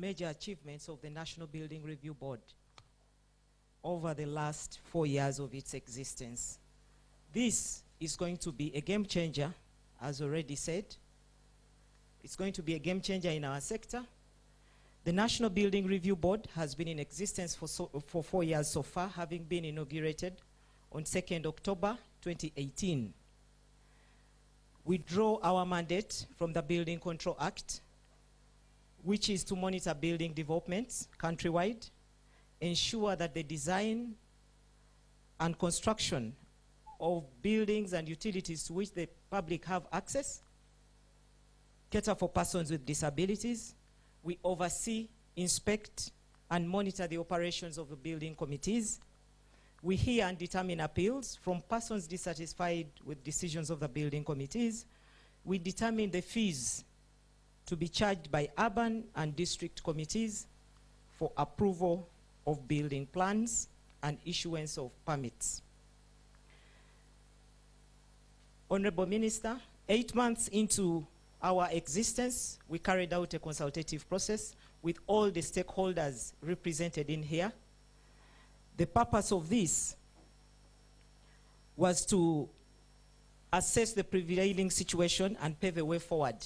major achievements of the National Building Review Board over the last 4 years of its existence. This is going to be a game changer, as already said. It's going to be a game changer in our sector. The National Building Review Board has been in existence for 4 years so far, having been inaugurated on 2nd October 2018. We draw our mandate from the Building Control Act, which is to monitor building developments countrywide, ensure that the design and construction of buildings and utilities to which the public have access cater for persons with disabilities. We oversee, inspect, and monitor the operations of the building committees. We hear and determine appeals from persons dissatisfied with decisions of the building committees. We determine the fees to be charged by urban and district committees for approval of building plans and issuance of permits. Honorable Minister, 8 months into our existence, we carried out a consultative process with all the stakeholders represented in here. The purpose of this was to assess the prevailing situation and pave a way forward.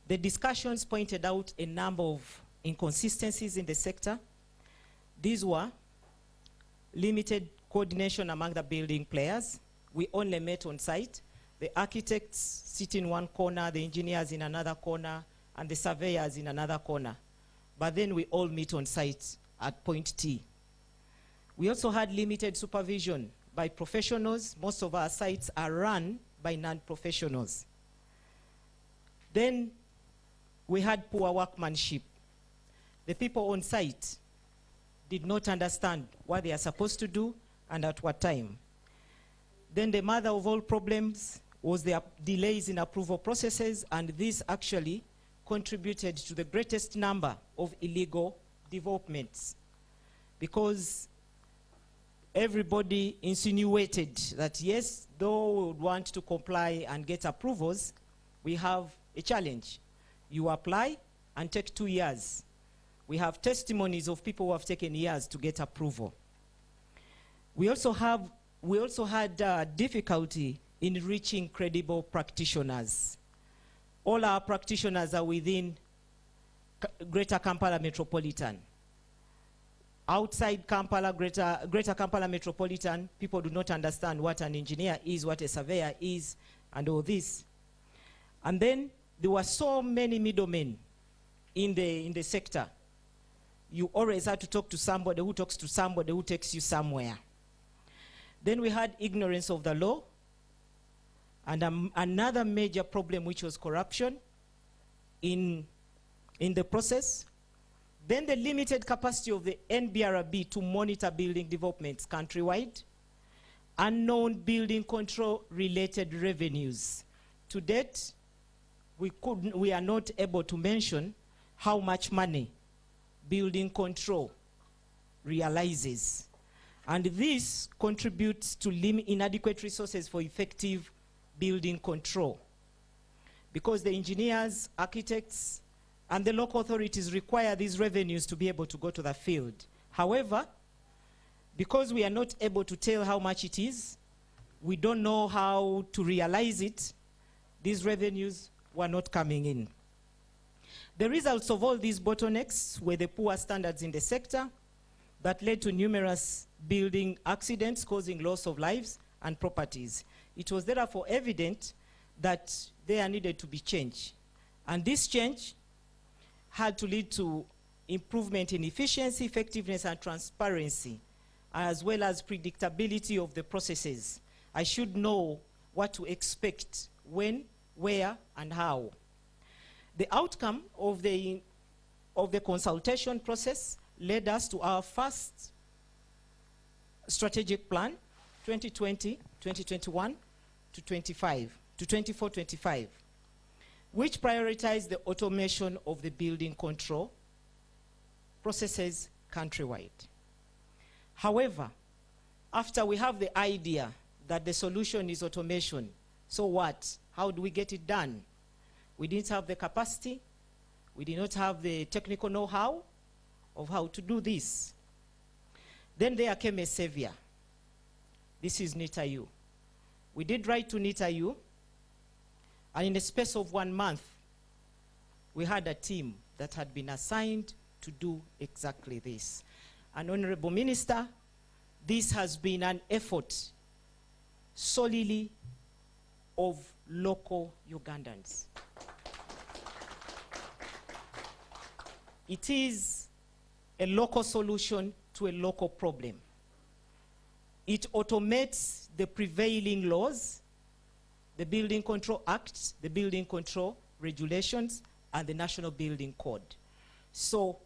The discussions pointed out a number of inconsistencies in the sector. These were limited coordination among the building players. We only met on site. The architects sit in one corner, the engineers in another corner, and the surveyors in another corner. But then we all meet on site at point T. We also had limited supervision by professionals. Most of our sites are run by non-professionals. Then we had poor workmanship. The people on site did not understand what they are supposed to do and at what time. Then the mother of all problems was the delays in approval processes, and this actually contributed to the greatest number of illegal developments, because everybody insinuated that yes, though we would want to comply and get approvals, we have a challenge. You apply and take 2 years. We have testimonies of people who have taken years to get approval. We also had difficulty in reaching credible practitioners. All our practitioners are within Greater Kampala Metropolitan. Outside Kampala, Greater Kampala Metropolitan, people do not understand what an engineer is, what a surveyor is, and all this. And then there were so many middlemen in the sector. You always had to talk to somebody who talks to somebody who takes you somewhere. Then we had ignorance of the law, and another major problem, which was corruption in the process. Then the limited capacity of the NBRB to monitor building developments countrywide. Unknown building control related revenues. To date, we are not able to mention how much money building control realizes. And this contributes to inadequate resources for effective building control, because the engineers, architects, and the local authorities require these revenues to be able to go to the field. However, because we are not able to tell how much it is, we don't know how to realize it, these revenues were not coming in. The results of all these bottlenecks were the poor standards in the sector that led to numerous building accidents causing loss of lives and properties. It was therefore evident that there needed to be change. And this change had to lead to improvement in efficiency, effectiveness, and transparency, as well as predictability of the processes. I should know what to expect, when, where, and how. The outcome of the consultation process led us to our first strategic plan, 2020, 2021 to 24-25, which prioritized the automation of the building control processes countrywide. However, after we have the idea that the solution is automation, so what? How do we get it done? We didn't have the capacity, We did not have the technical know-how of how to do this. Then there came a savior. This is NITAU. We did write to NITAU, and in the space of 1 month, we had a team that had been assigned to do exactly this. And Honorable Minister, this has been an effort solely of local Ugandans. It is a local solution to a local problem. It automates the prevailing laws, the Building Control Act, the Building Control Regulations, and the National Building Code. So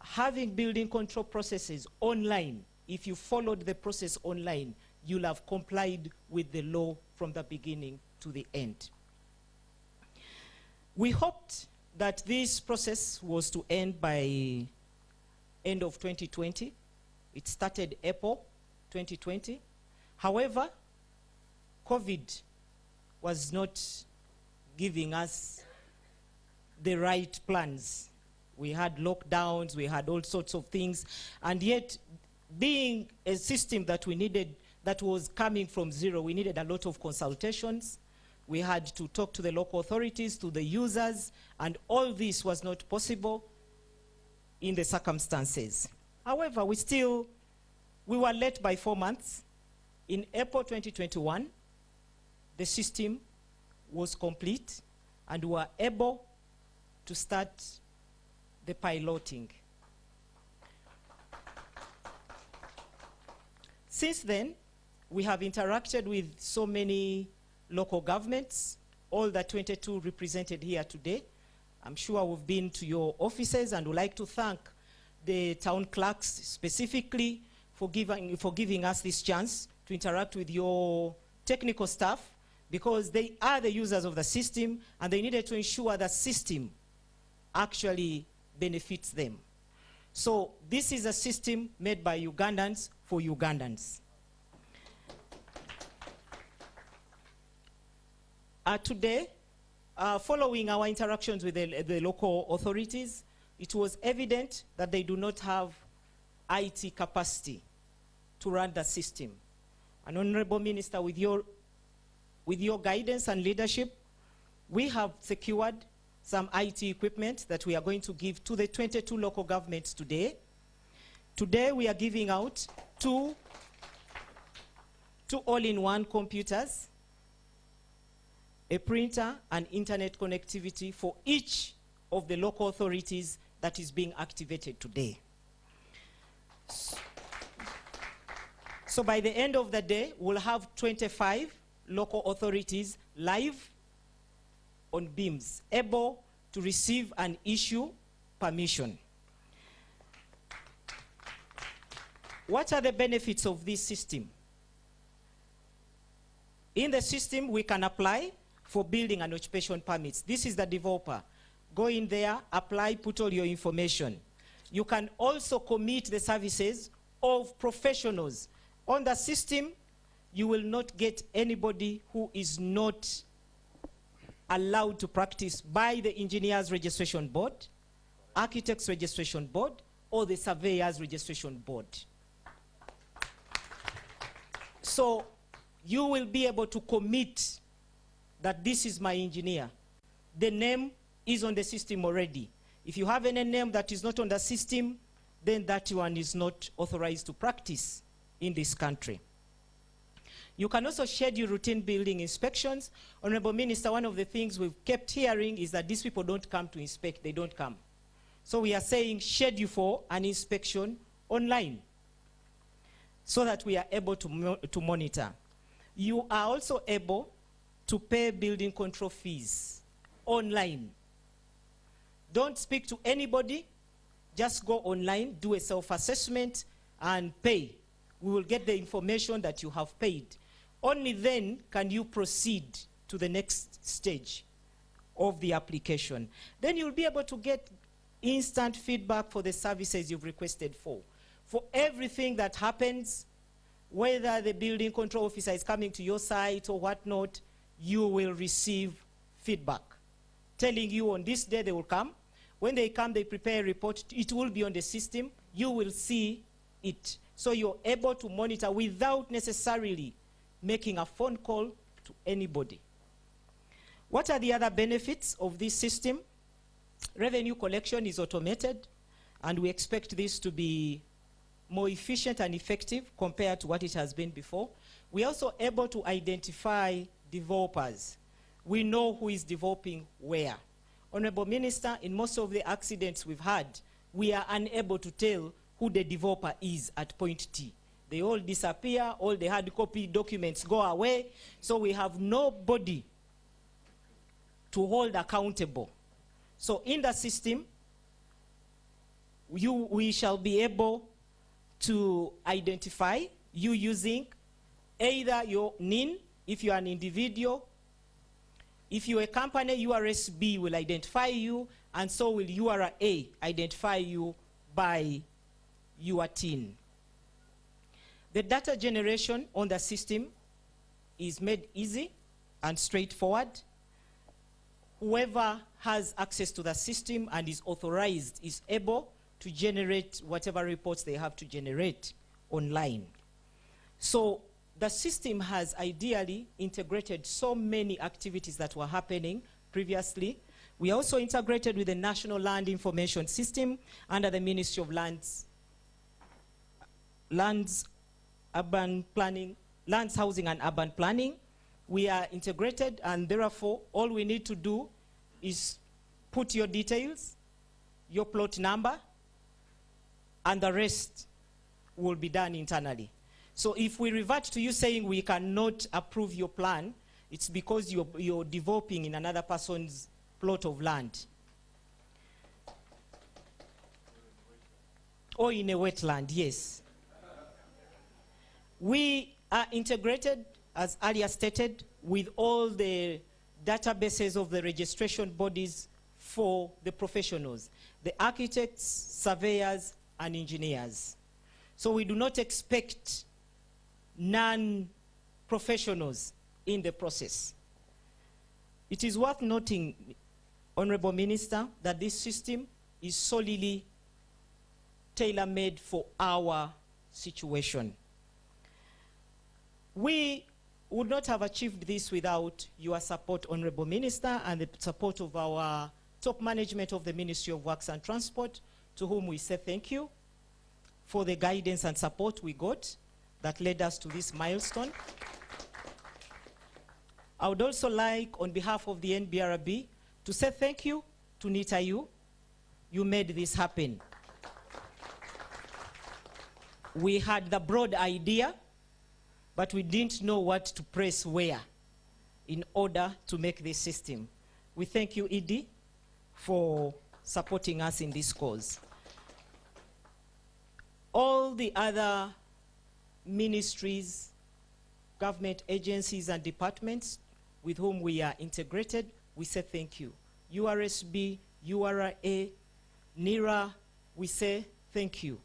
having building control processes online, if you followed the process online, you'll have complied with the law from the beginning to the end. We hoped that this process was to end by end of 2020. It started April 2020. However, COVID was not giving us the right plans. We had lockdowns, we had all sorts of things, and yet being a system that we needed, that was coming from zero, we needed a lot of consultations. We had to talk to the local authorities, to the users, and all this was not possible in the circumstances. However, we were late by 4 months. In April 2021, the system was complete, and we were able to start the piloting. Since then, we have interacted with so many local governments, all the 22 represented here today. I'm sure we've been to your offices, and would like to thank the town clerks specifically for giving us this chance to interact with your technical staff, because they are the users of the system, and they needed to ensure the system actually benefits them. So this is a system made by Ugandans for Ugandans. Today, following our interactions with the local authorities, it was evident that they do not have IT capacity to run the system. And Honorable Minister, with your guidance and leadership, we have secured some IT equipment that we are going to give to the 22 local governments today. Today we are giving out two all-in-one computers, a printer, and internet connectivity for each of the local authorities that is being activated today. So by the end of the day, we'll have 25 local authorities live on BIMs, able to receive and issue permission. What are the benefits of this system? In the system, we can apply for building and occupation permits. This is the developer. Go in there, apply, put all your information. You can also commit the services of professionals. On the system, you will not get anybody who is not allowed to practice by the Engineers Registration Board, Architects Registration Board, or the Surveyors Registration Board. So you will be able to commit that this is my engineer. The name is on the system already. If you have any name that is not on the system, then that one is not authorized to practice in this country. You can also schedule routine building inspections. Honorable Minister, one of the things we've kept hearing is that these people don't come to inspect, they don't come. So we are saying schedule for an inspection online so that we are able to monitor. You are also able to pay building control fees online. Don't speak to anybody, just go online, do a self-assessment and pay. We will get the information that you have paid. Only then can you proceed to the next stage of the application. Then you'll be able to get instant feedback for the services you've requested for. For everything that happens, whether the building control officer is coming to your site or whatnot, you will receive feedback telling you on this day they will come, When they come, they prepare a report. It will be on the system. You will see it. So you're able to monitor without necessarily making a phone call to anybody. What are the other benefits of this system? Revenue collection is automated, and we expect this to be more efficient and effective compared to what it has been before. We're also able to identify developers. We know who is developing where. Honorable Minister, in most of the accidents we've had, we are unable to tell who the developer is at point T. They all disappear, all the hard copy documents go away, so we have nobody to hold accountable. So in the system, we shall be able to identify you using either your NIN, if you're an individual. If you're a company, URSB will identify you, and so will URA identify you by your TIN. The data generation on the system is made easy and straightforward. Whoever has access to the system and is authorized is able to generate whatever reports they have to generate online. So the system has ideally integrated so many activities that were happening previously. We also integrated with the National Land Information System under the Ministry of Lands, Urban Planning, Lands, Housing and Urban Planning. We are integrated, and therefore all we need to do is put your details, your plot number, and the rest will be done internally. So if we revert to you saying we cannot approve your plan, it's because you're developing in another person's plot of land. Or in a wetland, yes. We are integrated, as earlier stated, with all the databases of the registration bodies for the professionals, the architects, surveyors, and engineers. So we do not expect non-professionals in the process. It is worth noting, Honorable Minister, that this system is solely tailor-made for our situation. We would not have achieved this without your support, Honorable Minister, and the support of our top management of the Ministry of Works and Transport, to whom we say thank you for the guidance and support we got that led us to this milestone. I would also like, on behalf of the NBRB, to say thank you to NITAU. You made this happen. We had the broad idea, but we didn't know what to press where in order to make this system. We thank you, ED, for supporting us in this cause. All the other ministries, government agencies and departments with whom we are integrated, we say thank you. URSB, URA, NIRA, we say thank you.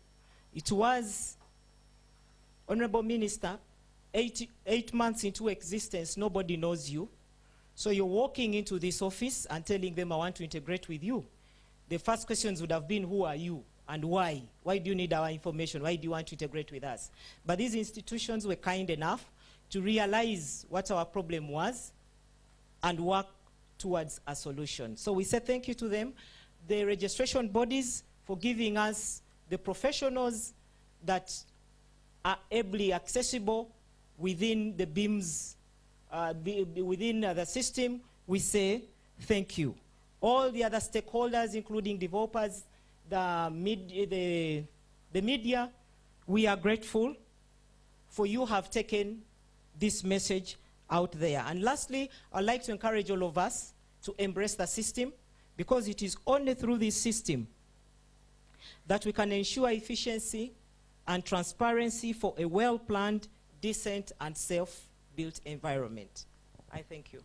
It was, Honorable Minister, 8 months into existence, nobody knows you. So you're walking into this office and telling them, I want to integrate with you. The first questions would have been, who are you and why? Why do you need our information? Why do you want to integrate with us? But these institutions were kind enough to realize what our problem was and work towards a solution. So we say thank you to them, the registration bodies, for giving us the professionals that are ably accessible within the BIMs, within the system. We say thank you. All the other stakeholders, including developers, the media, we are grateful for you have taken this message out there. And lastly, I'd like to encourage all of us to embrace the system, because it is only through this system that we can ensure efficiency and transparency for a well-planned, decent, and self-built environment. I thank you.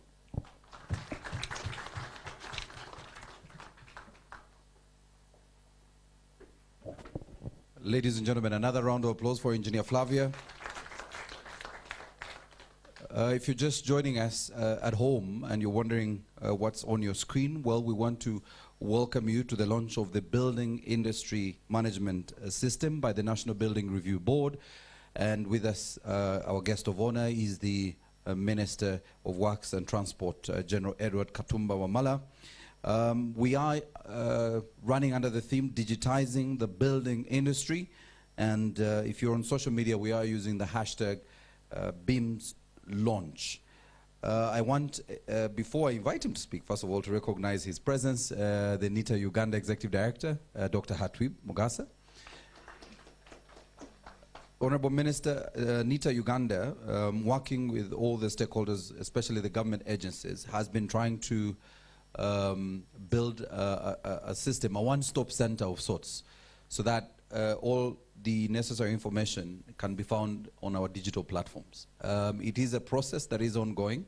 Ladies and gentlemen, another round of applause for Engineer Flavia. If you're just joining us at home and you're wondering what's on your screen, well, we want to welcome you to the launch of the Building Industry Management System by the National Building Review Board. And with us, our guest of honor is the Minister of Works and Transport, General Edward Katumba Wamala. We are running under the theme, digitizing the building industry. And if you're on social media, we are using the hashtag BIMs launch. I want, before I invite him to speak, first of all, to recognize his presence, the NITA Uganda Executive Director, Dr. Hatwib Mugasa. Honorable Minister, NITA Uganda, working with all the stakeholders, especially the government agencies, has been trying to build a system, a one-stop center of sorts, so that all the necessary information can be found on our digital platforms. It is a process that is ongoing.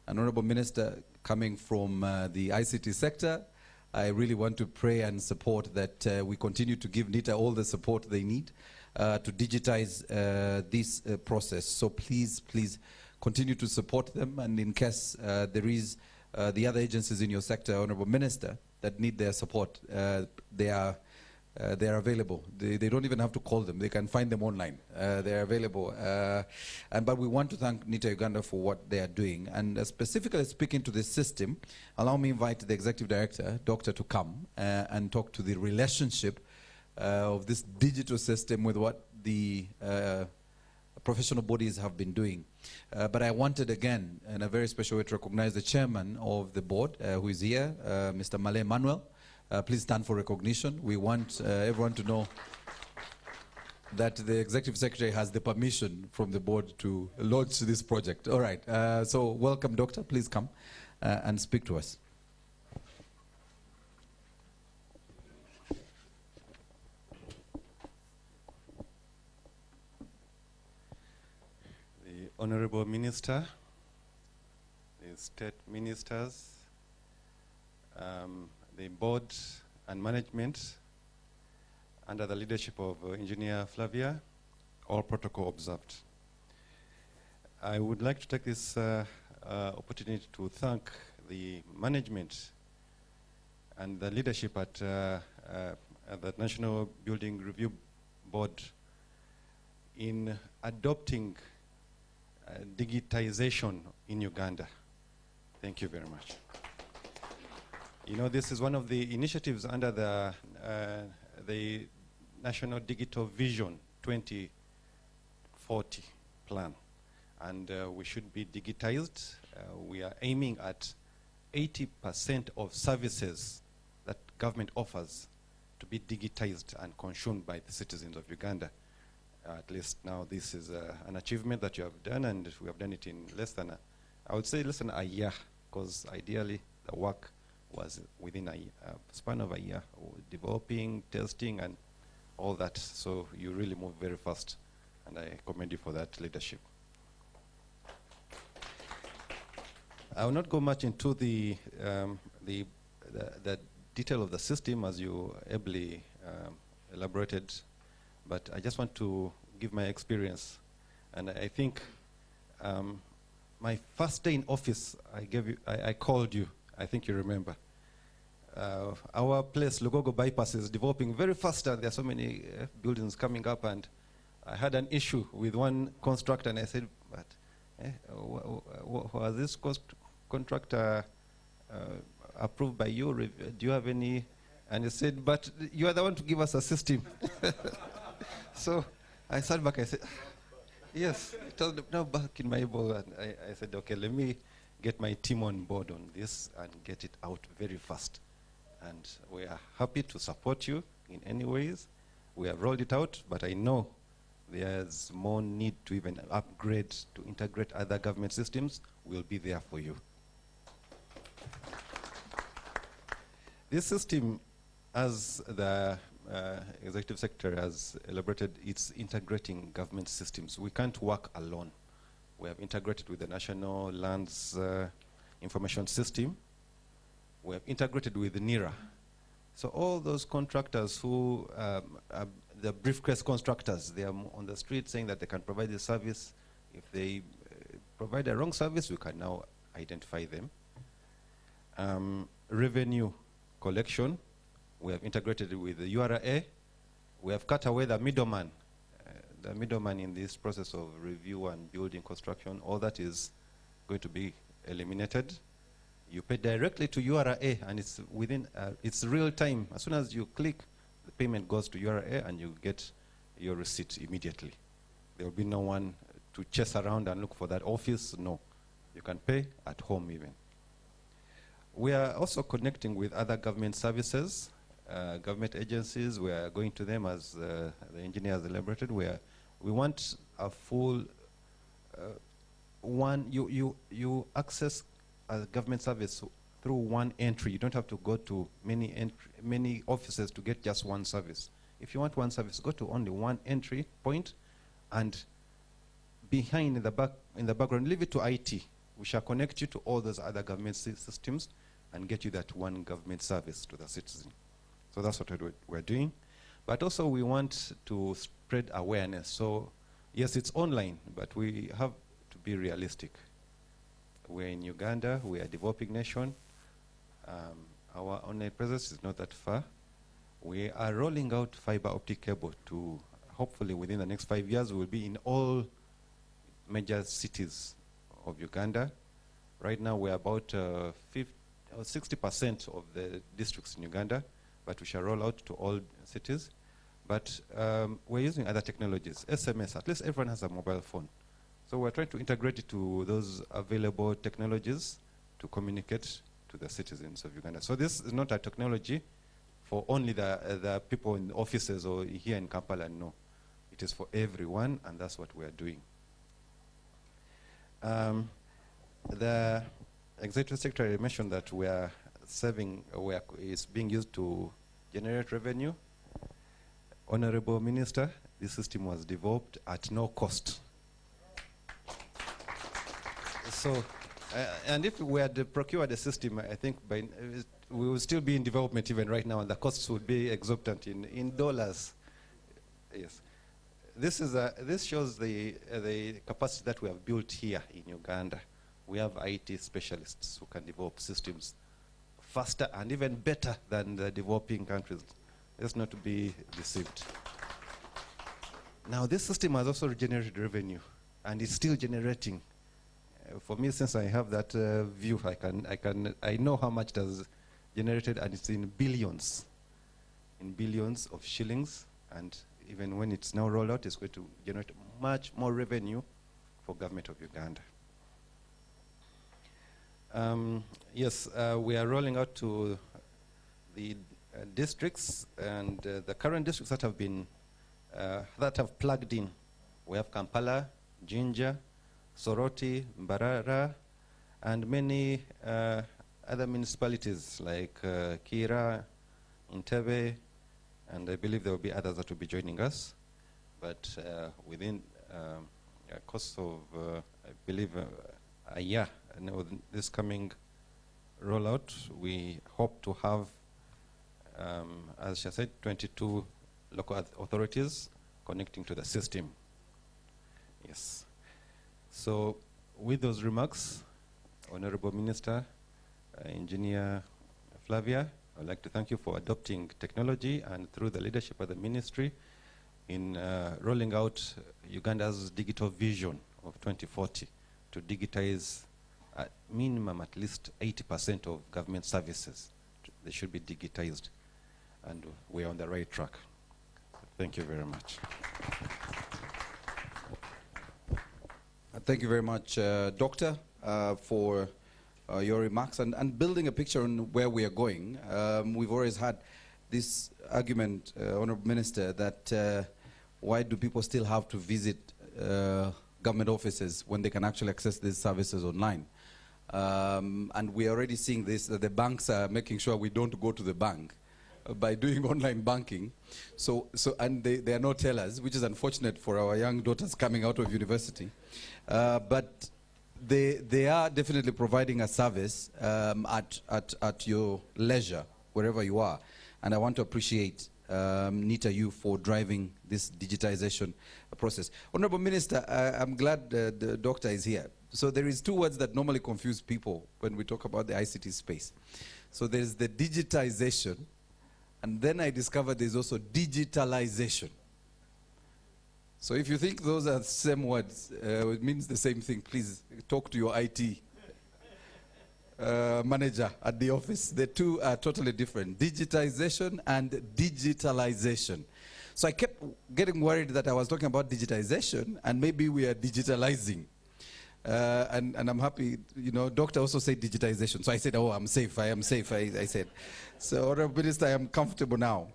And Honorable Minister, coming from the ICT sector, I really want to pray and support that we continue to give NITA all the support they need to digitize this process. So please, please continue to support them. And in case there is the other agencies in your sector, Honorable Minister, that need their support, they are available. They don't even have to call them. They can find them online. They're available. But we want to thank NITA Uganda for what they are doing. And specifically speaking to this system, allow me to invite the Executive Director, Doctor, to come and talk to the relationship of this digital system with what the professional bodies have been doing. But I wanted again, in a very special way, to recognize the chairman of the board, who is here, Mr. Malay Manuel. Please stand for recognition. We want everyone to know that the Executive Secretary has the permission from the board to launch this project. All right, so welcome, Doctor. Please come and speak to us. The Honorable Minister, the State Ministers, the board and management under the leadership of Engineer Flavia, all protocol observed. I would like to take this opportunity to thank the management and the leadership at the National Building Review Board in adopting digitization in Uganda. Thank you very much. You know, this is one of the initiatives under the National Digital Vision 2040 plan. And we should be digitized. We are aiming at 80% of services that government offers to be digitized and consumed by the citizens of Uganda. At least now this is an achievement that you have done, and we have done it in less than, I would say less than a year, because ideally the work was within a span of a year, developing, testing, and all that. So you really move very fast, and I commend you for that leadership. I will not go much into the detail of the system, as you ably elaborated, but I just want to give my experience. And I think my first day in office, I called you. I think you remember. Our place, Lugogo Bypass, is developing very fast. There are so many buildings coming up, and I had an issue with one constructor, and I said, but was this contractor approved by you? Do you have any? And he said, but you are the one to give us a system. So I sat back, I said, yes. I told them, no, back in my ball. And I said, okay, let me get my team on board on this and get it out very fast. And we are happy to support you in any ways. We have rolled it out, but I know there's more need to even upgrade, to integrate other government systems. We'll be there for you. This system, as the Executive Secretary has elaborated, it's integrating government systems. We can't work alone. We have integrated with the National Lands Information System. We have integrated with NIRA. So all those contractors who, the briefcase constructors, they are on the street saying that they can provide the service. If they provide a wrong service, we can now identify them. Revenue collection. We have integrated it with the URA. We have cut away the middleman. The middleman in this process of review and building construction, all that is going to be eliminated. You pay directly to URA, and it's within, it's real time. As soon as you click, the payment goes to URA, and you get your receipt immediately. There will be no one to chase around and look for that office. No, you can pay at home even. We are also connecting with other government services, government agencies. We are going to them as the engineers elaborated. We want a full you access a government service through one entry. You don't have to go to many offices to get just one service. If you want one service, go to only one entry point, and behind in the background, leave it to IT. We shall connect you to all those other government systems and get you that one government service to the citizen. So that's what we're doing. But also we want to spread awareness. So yes, it's online, but we have to be realistic. We're in Uganda, we are a developing nation. Our online presence is not that far. We are rolling out fiber optic cable to, hopefully within the next 5 years, we'll be in all major cities of Uganda. Right now we're about 60% of the districts in Uganda, but we shall roll out to all cities. But we're using other technologies. SMS, at least everyone has a mobile phone. So we're trying to integrate it to those available technologies to communicate to the citizens of Uganda. So this is not a technology for only the people in the offices or here in Kampala, no. It is for everyone, and that's what we're doing. The Executive Secretary mentioned that we are serving, is being used to generate revenue. Honorable Minister, this system was developed at no cost. So, and if we had procured a system, I think we will still be in development even right now, and the costs would be exorbitant in dollars. Yes, this shows the capacity that we have built here in Uganda. We have IT specialists who can develop systems faster and even better than the developing countries. Let's not be deceived. Now, this system has also generated revenue, and it's still generating. For me, since I have that view, I know how much it has generated, and it's in billions of shillings. And even when it's now rolled out, it's going to generate much more revenue for government of Uganda. Yes, we are rolling out to the districts, and the current districts that have been that have plugged in. We have Kampala, Jinja, Soroti, Mbarara, and many other municipalities like Kira, Entebbe, and I believe there will be others that will be joining us. But within a course of, I believe, a year, this coming rollout, we hope to have, as she said, 22 local authorities connecting to the system. Yes. So with those remarks, Honorable Minister, Engineer Flavia, I'd like to thank you for adopting technology and through the leadership of the ministry in rolling out Uganda's digital vision of 2040 to digitize at minimum at least 80% of government services. They should be digitized, and we're on the right track. Thank you very much. Thank you very much, Doctor, for your remarks and building a picture on where we are going. We've always had this argument, Honorable Minister, that why do people still have to visit government offices when they can actually access these services online? And we're already seeing this, that the banks are making sure we don't go to the bank by doing online banking. And they are no tellers, which is unfortunate for our young daughters coming out of university. But they are definitely providing a service at your leisure, wherever you are. And I want to appreciate Nita, you for driving this digitization process. Honorable Minister, I'm glad the doctor is here. So there is two words that normally confuse people when we talk about the ICT space. So there's the digitization, and then I discovered there's also digitalization. So if you think those are the same words, it means the same thing, please talk to your IT manager at the office. The two are totally different, digitization and digitalization. So I kept getting worried that I was talking about digitization and maybe we are digitalizing. And I'm happy, you know, doctor also said digitization. So I said, oh, I'm safe, I am safe, I said. So, Honorable Minister, I am comfortable now.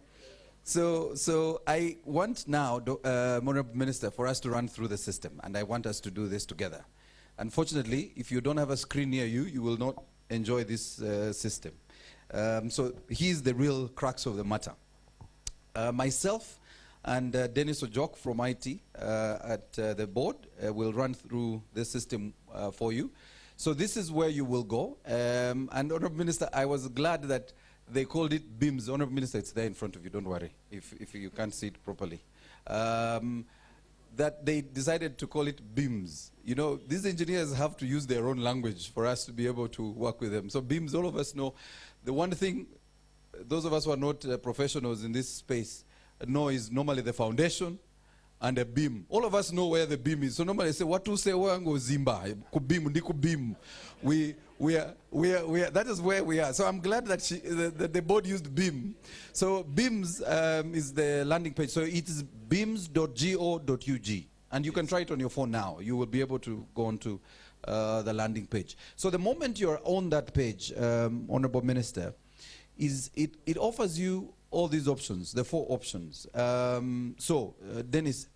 So I want now, Honorable Minister, for us to run through the system, and I want us to do this together. Unfortunately, if you don't have a screen near you, you will not enjoy this system. So here's the real crux of the matter. Myself and Dennis Ojok from IT at the board will run through the system for you. So this is where you will go. And Honorable Minister, I was glad that they called it BIMs. Honorable Minister, it's there in front of you, don't worry, if you can't see it properly. That they decided to call it BIMs. You know, these engineers have to use their own language for us to be able to work with them. So BIMs, all of us know, the one thing, those of us who are not professionals in this space, know is normally the foundation and a beam. All of us know where the beam is. So normally they say, what to say, wango zimba, kubim, ndi kubim. That is where we are. So I'm glad that the board used BIM. So BIMs is the landing page. So it is bims.go.ug. And you can try it on your phone now. You will be able to go on to the landing page. So the moment you're on that page, Honorable Minister, it offers you all these options, the 4 options. Dennis,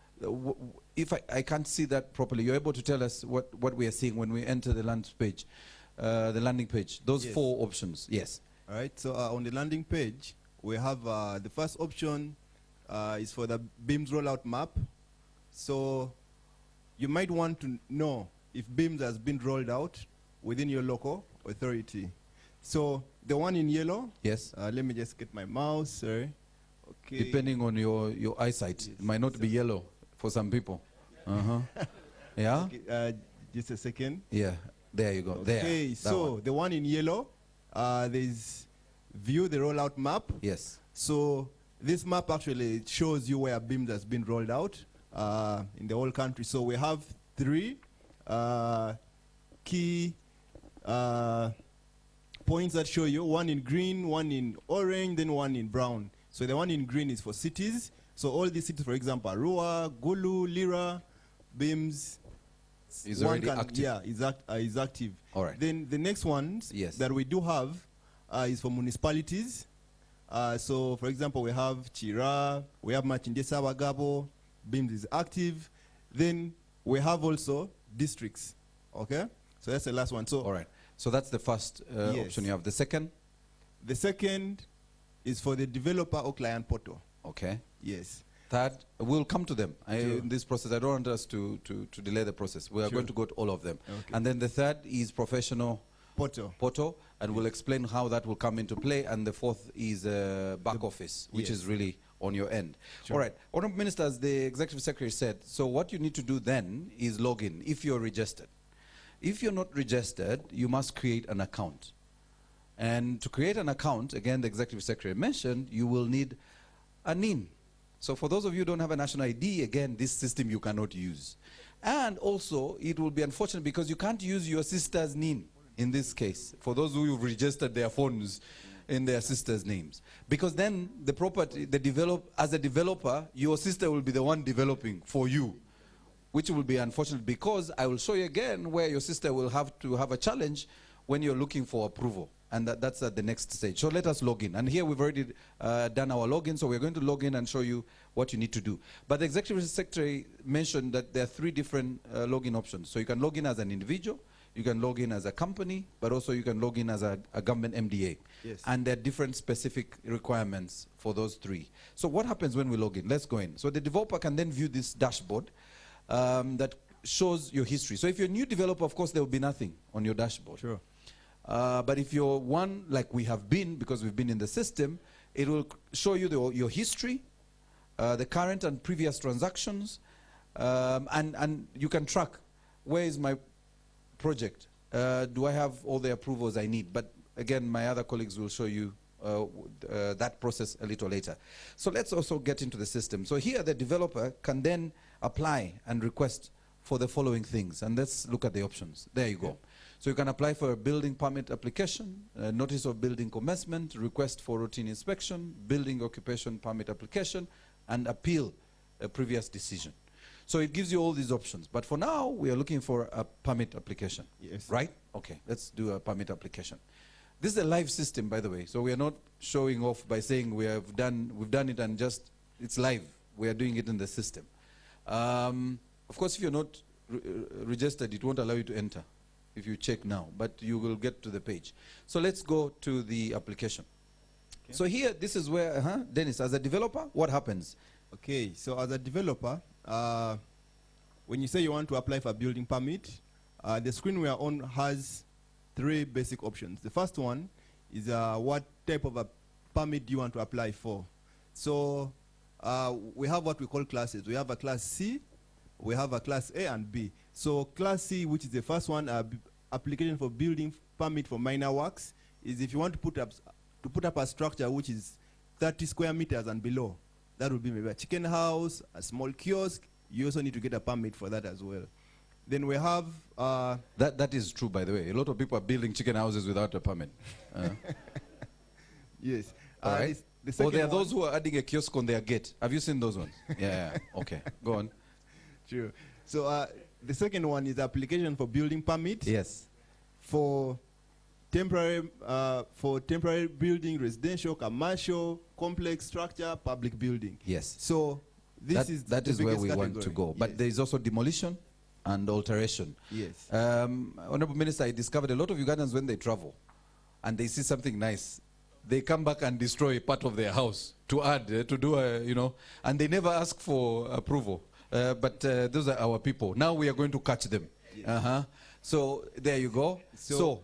if I can't see that properly, you're able to tell us what we are seeing when we enter the landing page, those yes. 4 options, yes. All right, so on the landing page, we have the first option is for the BIMs rollout map. So you might want to know if BIMs has been rolled out within your local authority. So the one in yellow, yes. Let me just get my mouse, sorry. Okay. Depending on your eyesight, yes. It might not be yellow for some people. Yeah? Okay, just a second. Yeah, there you go. There. Okay, so one. The one in yellow, there's view the rollout map. Yes. So this map actually shows you where BIMs has been rolled out in the whole country. So we have 3 key points that show you, one in green, one in orange, then one in brown. So the one in green is for cities. So all these cities, for example, Arua, Gulu, Lira, BIMs is already active. Yeah, is active. All right. Then the next ones yes. that we do have is for municipalities. So for example, we have Chira, we have Machindesa Wagabo, BIMs is active. Then we have also districts. Okay? So that's the last one. So all right. So that's the first yes. option you have. The second? The second is for the developer or client portal. Okay. Yes. Third, we'll come to them. Sure. In this process, I don't want us to delay the process. We are going to go to all of them. Okay. And then the third is professional portal, and we'll explain how that will come into play. And the fourth is back office, which yes. is really on your end. Sure. All right. Honorable Minister, as the Executive Secretary said, so what you need to do then is log in if you're registered. If you're not registered, you must create an account. And to create an account, again, the Executive Secretary mentioned, you will need a NIN. So for those of you who don't have a national ID, again, this system you cannot use. And also, it will be unfortunate because you can't use your sister's NIN in this case, for those who have registered their phones in their sister's names. Because then the property, as a developer, your sister will be the one developing for you, which will be unfortunate because I will show you again where your sister will have to have a challenge when you're looking for approval. And that's at the next stage. So let us log in. And here we've already done our login, so we're going to log in and show you what you need to do. But the Executive Secretary mentioned that there are 3 different login options. So you can log in as an individual, you can log in as a company, but also you can log in as a government MDA. Yes. And there are different specific requirements for those 3. So what happens when we log in? Let's go in. So the developer can then view this dashboard that shows your history. So if you're a new developer, of course, there will be nothing on your dashboard. Sure. But if you're one like we have been, because we've been in the system, it will show you your history, the current and previous transactions, and you can track where is my project. Do I have all the approvals I need? But again, my other colleagues will show you that process a little later. So let's also get into the system. So here the developer can then apply and request for the following things. And let's look at the options. There you go. So you can apply for a building permit application, notice of building commencement, request for routine inspection, building occupation permit application, and appeal a previous decision. So it gives you all these options. But for now, we are looking for a permit application. Yes. Right? Okay, let's do a permit application. This is a live system, by the way. So we are not showing off by saying we've done it and just, it's live. We are doing it in the system. Of course, if you're not registered, it won't allow you to enter if you check now, but you will get to the page. So let's go to the application. Okay. So here, this is where, Dennis, as a developer, what happens? Okay, so as a developer, when you say you want to apply for a building permit, the screen we are on has 3 basic options. The first one is what type of a permit do you want to apply for. So we have what we call classes. We have a class C, we have a class A and B. So class C, which is the first one, application for building permit for minor works, is if you want to put up a structure which is 30 square meters and below. That would be maybe a chicken house, a small kiosk. You also need to get a permit for that as well. Then we have... That is true, by the way. A lot of people are building chicken houses without a permit. Yes. All right. Or there are those who are adding a kiosk on their gate. Have you seen those ones? Yeah. Okay. Go on. True. So the second one is application for building permit. Yes. For temporary building, residential, commercial, complex structure, public building. Yes. So this is that is where we want to go. But yes. there is also demolition and alteration. Yes. Honorable Minister, I discovered a lot of Ugandans, when they travel and they see something nice, they come back and destroy part of their house to add, to do a, and they never ask for approval. But those are our people. Now we are going to catch them. Yes. So there you go. So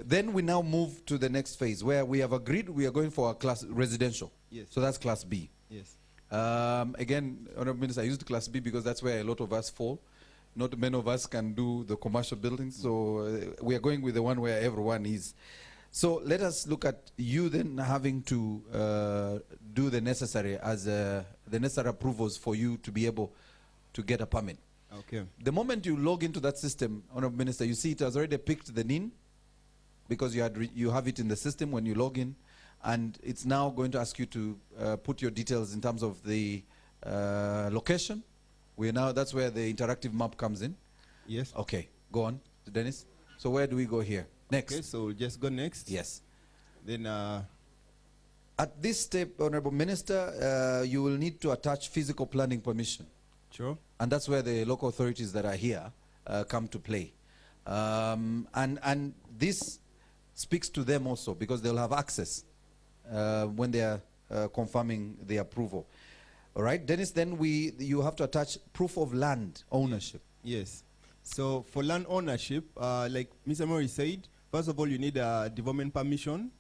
then we now move to the next phase where we have agreed we are going for a class residential. Yes. So that's class B. Yes. Again, Honorable Minister, I used class B because that's where a lot of us fall. Not many of us can do the commercial buildings, so we are going with the one where everyone is. So let us look at you then having to do the necessary the necessary approvals for you to be able to get a permit. Okay. The moment you log into that system, Honorable Minister, you see it has already picked the NIN because you have it in the system when you log in, and it's now going to ask you to put your details in terms of the location. That's where the interactive map comes in. Yes. Okay, go on, Dennis. So where do we go here? Next. Okay, so we'll just go next. Yes. Then at this step, Honorable Minister, you will need to attach physical planning permission. Sure. And that's where the local authorities that are here come to play. And this speaks to them also because they'll have access when they are confirming the approval. All right, Dennis, then you have to attach proof of land ownership. Yes. So for land ownership, like Mr. Murray said, first of all, you need a development permission.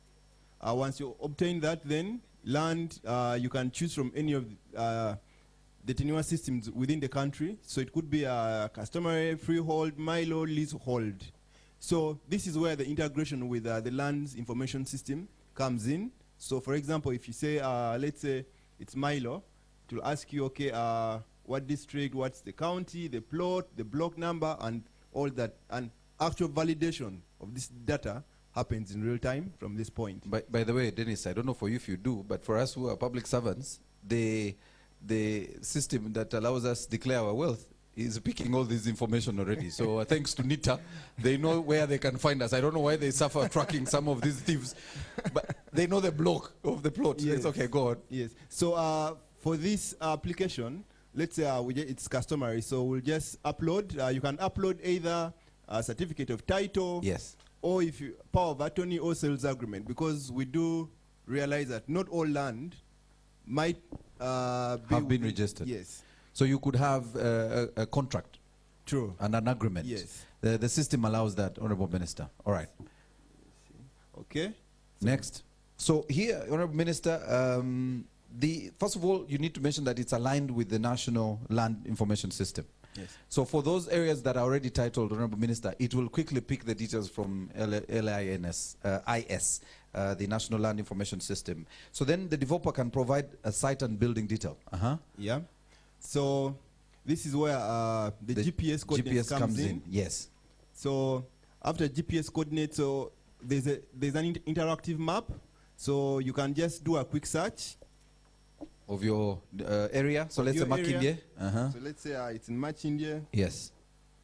Once you obtain that, then land, you can choose from any of the tenure systems within the country. So it could be a customary, freehold, Milo, leasehold. So this is where the integration with the land's information system comes in. So for example, if you say, let's say it's Milo, it will ask you, okay, what district, what's the county, the plot, the block number, and all that. And actual validation of this data happens in real time from this point. By the way, Dennis, I don't know for you if you do, but for us who are public servants, the system that allows us to declare our wealth is picking all this information already. So thanks to NITA, they know where they can find us. I don't know why they suffer tracking some of these thieves, but they know the block of the plot. Yes. It's okay, go on. Yes. So for this application, let's say it's customary, so we'll just upload. You can upload either a certificate of title, yes, or if you power of attorney or sales agreement, because we do realize that not all land might have been registered. Yes. So you could have a contract. True. And an agreement. Yes. The system allows that, Honorable Minister. All right. Okay. Next. So here, Honorable Minister, first of all, you need to mention that it's aligned with the National Land Information System. Yes. So for those areas that are already titled, Honorable Minister, it will quickly pick the details from LINS, IS, the National Land Information System. So then the developer can provide a site and building detail. Yeah. So this is where the GPS coordinates comes in. Yes. So after GPS coordinates, so there's an interactive map. So you can just do a quick search of your area. So let's say Makindye. So let's say it's in Makindye. Yes.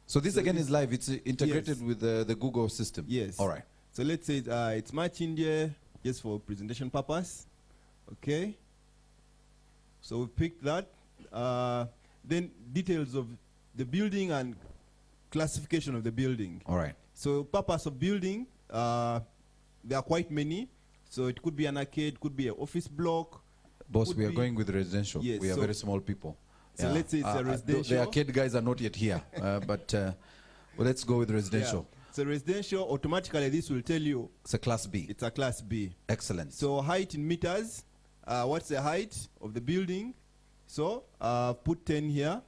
So this again is live. It's integrated Yes. with the Google system. Yes. All right. So let's say it's Makindye just for presentation purpose. Okay. So we picked that. Then details of the building and classification of the building. All right. So purpose of building, there are quite many. So it could be an arcade, could be an office block. Boss, we are going with residential. Yes, We are so- very small people. So let's say it's a residential. The arcade guys are not yet here, but well, let's go with residential. Yeah. So residential, automatically this will tell you It's a class B. it's a class B. Excellent. So height in meters, what's the height of the building? So put 10 here.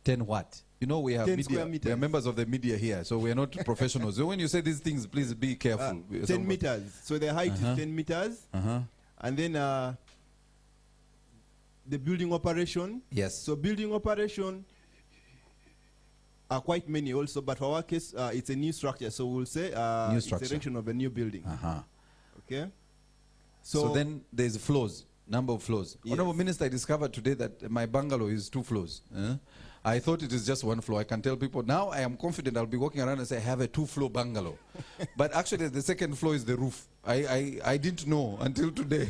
10 what? You know, we have 10 media. square We are meters. members of the media here, so we are not professionals. So when you say these things, please be careful. 10 meters. So the height is 10 meters. And then the building operation. Yes. So building operation are quite many also, but for our case, it's a new structure. So we'll say New it's structure. erection of a new building. Okay. So then there's floors, number of floors. Yes. Honorable Minister, I discovered today that my bungalow is 2 floors. I thought it is just 1 floor. I can tell people now I am confident I'll be walking around and say I have a 2-floor bungalow. But actually the second floor is the roof. I didn't know until today.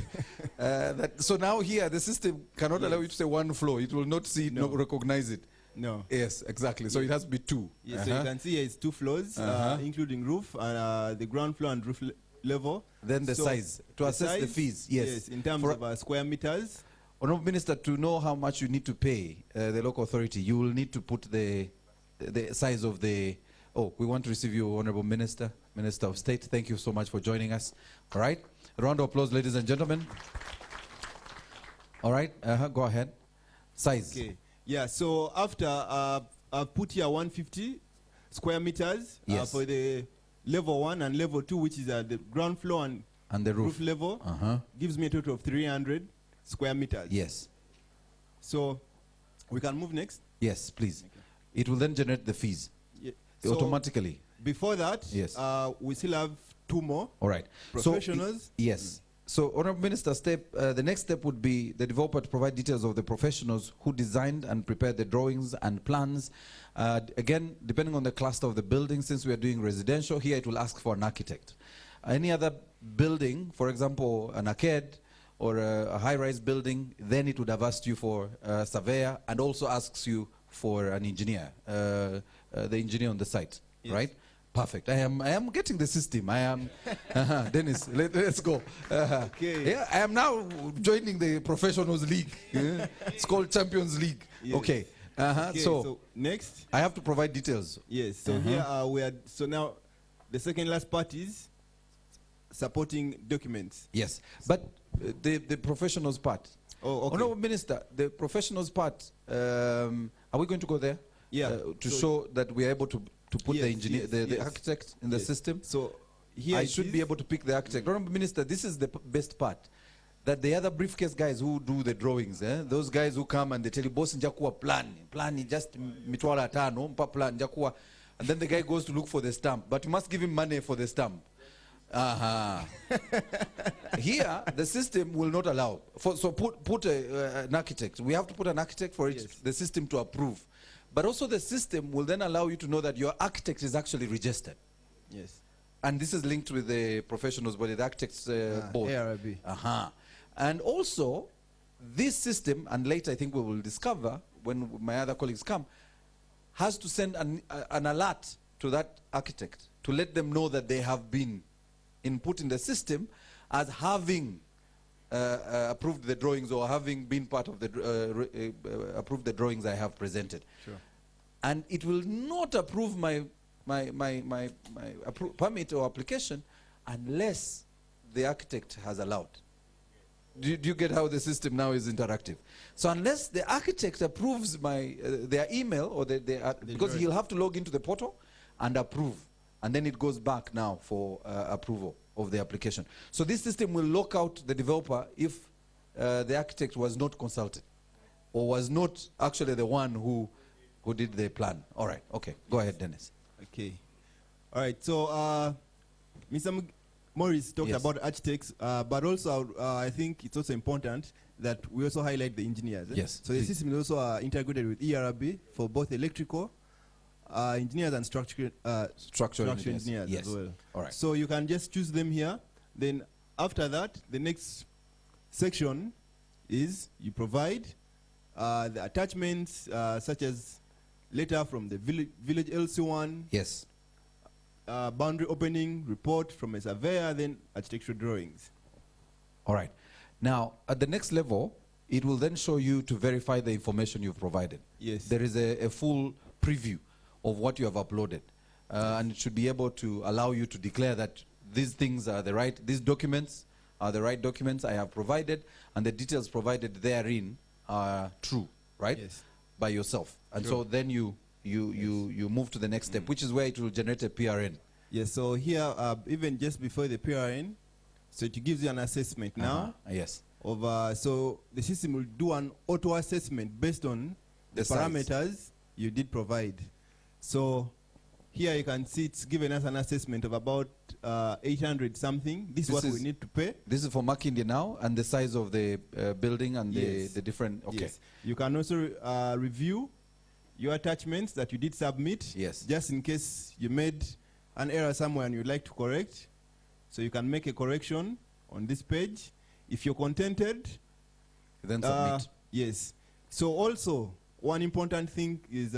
So now here the system cannot allow you to say 1 floor. It will not see it, not recognize it. No. Yes, exactly. So it has to be 2. Yes, so you can see here it's 2 floors, including roof and the ground floor and roof level. Then the So size, to the assess the size, fees. Yes. in terms For- of square meters. Honorable Minister, to know how much you need to pay the local authority, you will need to put the size of the... Oh, we want to receive you, Honorable Minister, Minister of State. Thank you so much for joining us. All right. A round of applause, ladies and gentlemen. All right. Go ahead. Size. Okay. Yeah, so after I've put here 150 square meters Yes. for the level 1 and level 2, which is the ground floor and the roof. level, gives me a total of 300 square meters. Yes. So we can move next. Yes, please. It will then generate the fees So automatically. before that, Yes. we still have 2 more. All right. Professionals. So, yes. So, Honorable Minister, the next step would be the developer to provide details of the professionals who designed and prepared the drawings and plans. Again, depending on the cluster of the building, since we are doing residential, here it will ask for an architect. Any other building, for example, an arcade or a high-rise building, then it would have asked you for a surveyor and also asks you for an engineer, the engineer on the site, Yes. right? Perfect. I am getting the system. I am, Dennis. Let's go. Okay. Yeah, I am now joining the professionals league. It's called Champions League. Yes. Okay. Okay, So next. I have to provide details. Yes. So here we are. So now the second last part is supporting documents. Yes, but the professionals part. Oh, okay. Honorable Minister, the professionals part. Are we going to go there? Yeah. To So- show that we are able to put the Yes, engineer, yes, the yes. architect in the Yes. system. So here I it should is. be able to pick the architect. Honorable Minister, this is the best part. That the other briefcase guys who do the drawings, those guys who come and they tell you, boss, njakuwa plan just mitwala tano, mpa plan, njakuwa. And then the guy goes to look for the stamp, but you must give him money for the stamp. Here, the system will not allow. So put an architect. We have to put an architect for it, Yes. the system to approve. But also the system will then allow you to know that your architect is actually registered. Yes. And this is linked with the professionals body, the architects board. ARB. And also, this system, and later I think we will discover when my other colleagues come, has to send an alert to that architect to let them know that they have been input in the system as having approved the drawings or having been part of the approved the drawings I have presented. Sure. And it will not approve my permit or application unless the architect has allowed. Do you get how the system now is interactive? So unless the architect approves my their email or because he'll have to log into the portal and approve, and then it goes back now for approval of the application. So this system will lock out the developer if the architect was not consulted or was not actually the one who did the plan. All right, okay, go ahead, Dennis. Okay. All right, so Mr. Morris talked about architects, but also I think it's also important that we also highlight the engineers. Yes. So the system is also integrated with ERB for both electrical engineers and structural engineers yes. as well. All right. So you can just choose them here. Then after that, the next section is you provide the attachments such as letter from the village LC1. Yes. Boundary opening report from a surveyor, then architectural drawings. All right. Now, at the next level, it will then show you to verify the information you've provided. Yes. There is a full preview of what you have uploaded. And it should be able to allow you to declare that these things are these documents are the right documents I have provided, and the details provided therein are true, right? Yes. By yourself. And True. so then you move to the next step, which is where it will generate a PRN. Yes, so here, even just before the PRN, so it gives you an assessment now. Yes. Of, so the system will do an auto assessment based on the parameters you did provide. So here you can see it's given us an assessment of about 800 something. This is what we need to pay. This is for Mark India now, and the size of the building and the different, okay. Yes. You can also review your attachments that you did submit. Yes. Just in case you made an error somewhere and you'd like to correct. So you can make a correction on this page. If you're contented, then submit. Yes. So also, one important thing is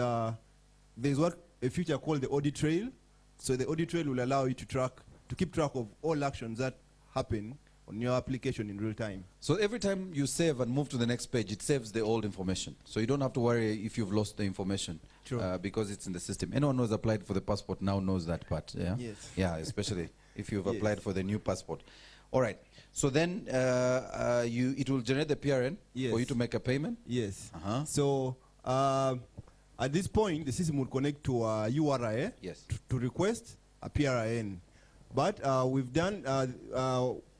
there's what a feature called the audit trail. So the audit trail will allow you to keep track of all actions that happen on your application in real time. So every time you save and move to the next page, it saves the old information. So you don't have to worry if you've lost the information. Sure. Because it's in the system. Anyone who's applied for the passport now knows that part. Yeah? Yes. Yeah, especially if you've Yes. applied for the new passport. All right. So then it will generate the PRN Yes. for you to make a payment? Yes. Uh-huh. So at this point, the system will connect to a URI Yes. to request a PRIN. But we've done,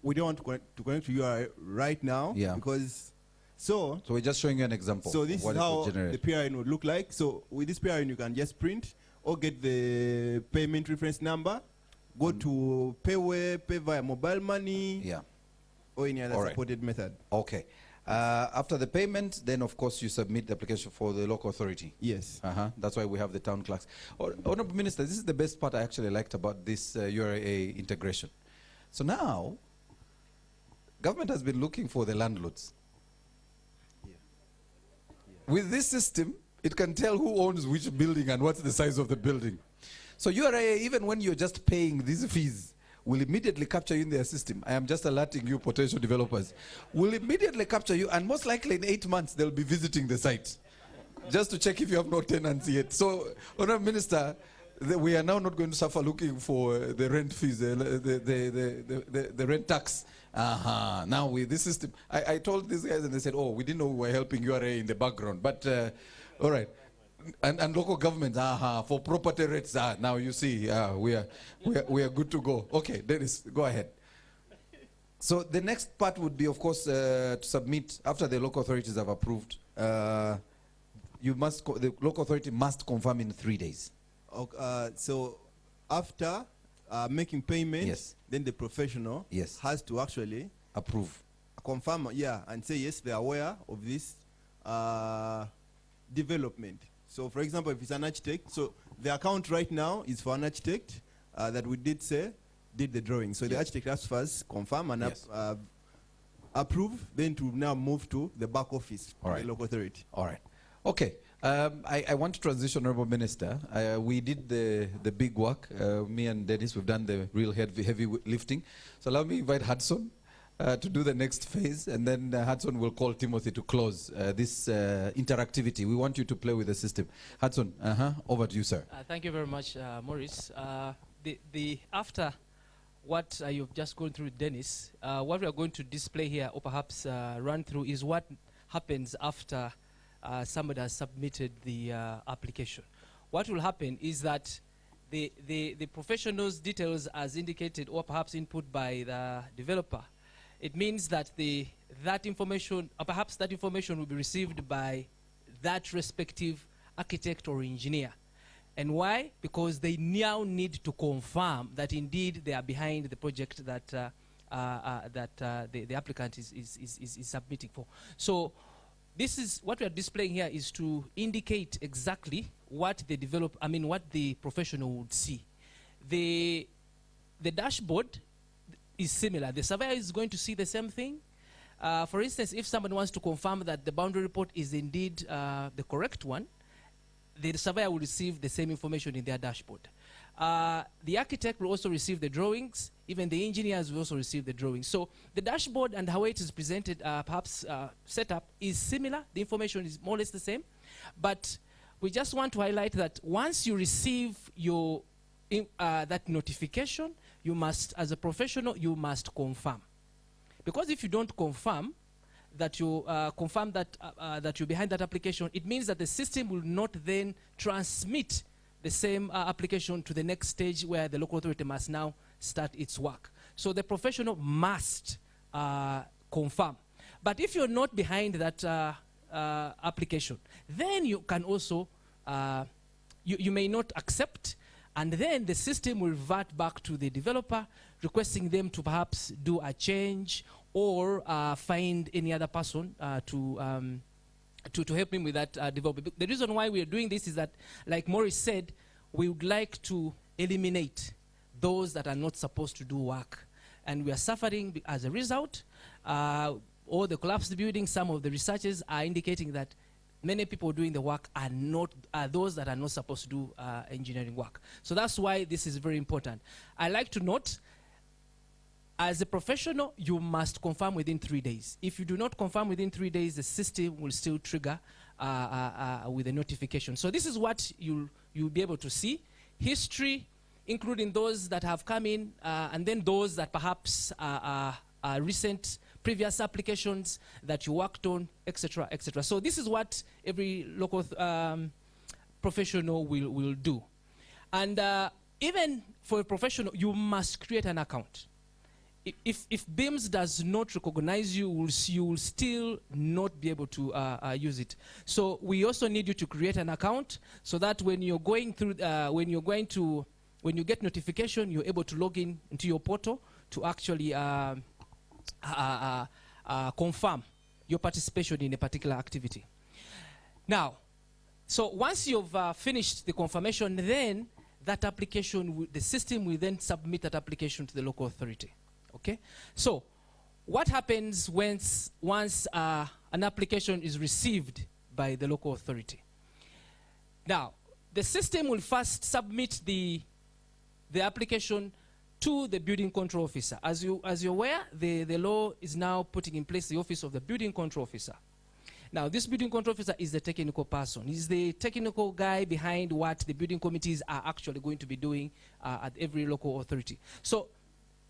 we don't want to connect to URI right now. Yeah. Because, So we're just showing you an example. so this of what is it will how the generate. PRIN would look like. So with this PRIN, you can just print or get the payment reference number, go to Payway, pay via mobile money, Yeah. or any other All right. supported method. Okay. After the payment, then of course you submit the application for the local authority. Yes. That's why we have the town clerks. Honorable Minister, this is the best part I actually liked about this URA integration. So now, government has been looking for the landlords. With this system, it can tell who owns which building and what's the size of the building. So URA, even when you're just paying these fees, will immediately capture you in their system. I am just alerting you, potential developers. Will immediately capture you, and most likely in 8 months, they'll be visiting the site just to check if you have no tenants yet. So, Honorable Minister, we are now not going to suffer looking for the rent fees, the rent tax. Now with this system, I told these guys and they said, oh, we didn't know we were helping URA in the background. But, all right. And local governments, for property rates, now you see, we are good to go. Okay, Dennis, go ahead. So the next part would be, of course, to submit after the local authorities have approved. The local authority must confirm in 3 days. Okay, so after making payment, Yes. then the professional Yes. has to actually Approve. confirm, and say yes, they are aware of this development. So, for example, if it's an architect, so the account right now is for an architect that we did the drawing. So the Yes. architect has to first confirm and Yes. approve, then to now move to the back office, All right. the local authority. All right. Okay. I want to transition, Honorable Minister. We did the big work. Me and Dennis, we've done the real heavy lifting. So allow me to invite Hudson to do the next phase, and then Hudson will call Timothy to close this interactivity. We want you to play with the system. Hudson, over to you, sir. Thank you very much, Maurice. After what you've just gone through, Dennis, what we are going to display here, or perhaps run through, is what happens after somebody has submitted the application. What will happen is that the professional's details as indicated, or perhaps input by the developer, it means that that information, or perhaps that information will be received by that respective architect or engineer. And why? Because they now need to confirm that indeed they are behind the project that the applicant is submitting for. So this is what we are displaying here, is to indicate exactly what what the professional would see. The dashboard is similar. The surveyor is going to see the same thing. For instance, if someone wants to confirm that the boundary report is indeed the correct one, the surveyor will receive the same information in their dashboard. The architect will also receive the drawings. Even the engineers will also receive the drawings. So the dashboard and how it is presented, perhaps set up, is similar. The information is more or less the same. But we just want to highlight that once you receive your that notification, you must, as a professional, you must confirm. Because if you don't confirm that that you're behind that application, it means that the system will not then transmit the same application to the next stage, where the local authority must now start its work. So the professional must confirm. But if you're not behind that application, then you can also, you may not accept, and then the system will revert back to the developer, requesting them to perhaps do a change or find any other person to help him with that development. The reason why we are doing this is that, like Maurice said, we would like to eliminate those that are not supposed to do work. And we are suffering as a result. All the collapsed buildings, some of the researchers are indicating that many people doing the work are those that are not supposed to do engineering work. So that's why this is very important. I like to note, as a professional, you must confirm within 3 days. If you do not confirm within 3 days, the system will still trigger with a notification. So this is what you'll be able to see. History, including those that have come in, and then those that perhaps are recent previous applications that you worked on, etc., etc. So this is what every local professional will do. And even for a professional, you must create an account. If BIMs does not recognize you, you will still not be able to use it. So we also need you to create an account, so that when you're going through, when you get notification, you're able to log in into your portal to actually confirm your participation in a particular activity. Now, so once you've finished the confirmation, then that application, the system will then submit that application to the local authority. Okay, so what happens once an application is received by the local authority? Now, the system will first submit the application to the building control officer. As you're aware, the law is now putting in place the office of the building control officer. Now, this building control officer is the technical person. He's the technical guy behind what the building committees are actually going to be doing at every local authority. So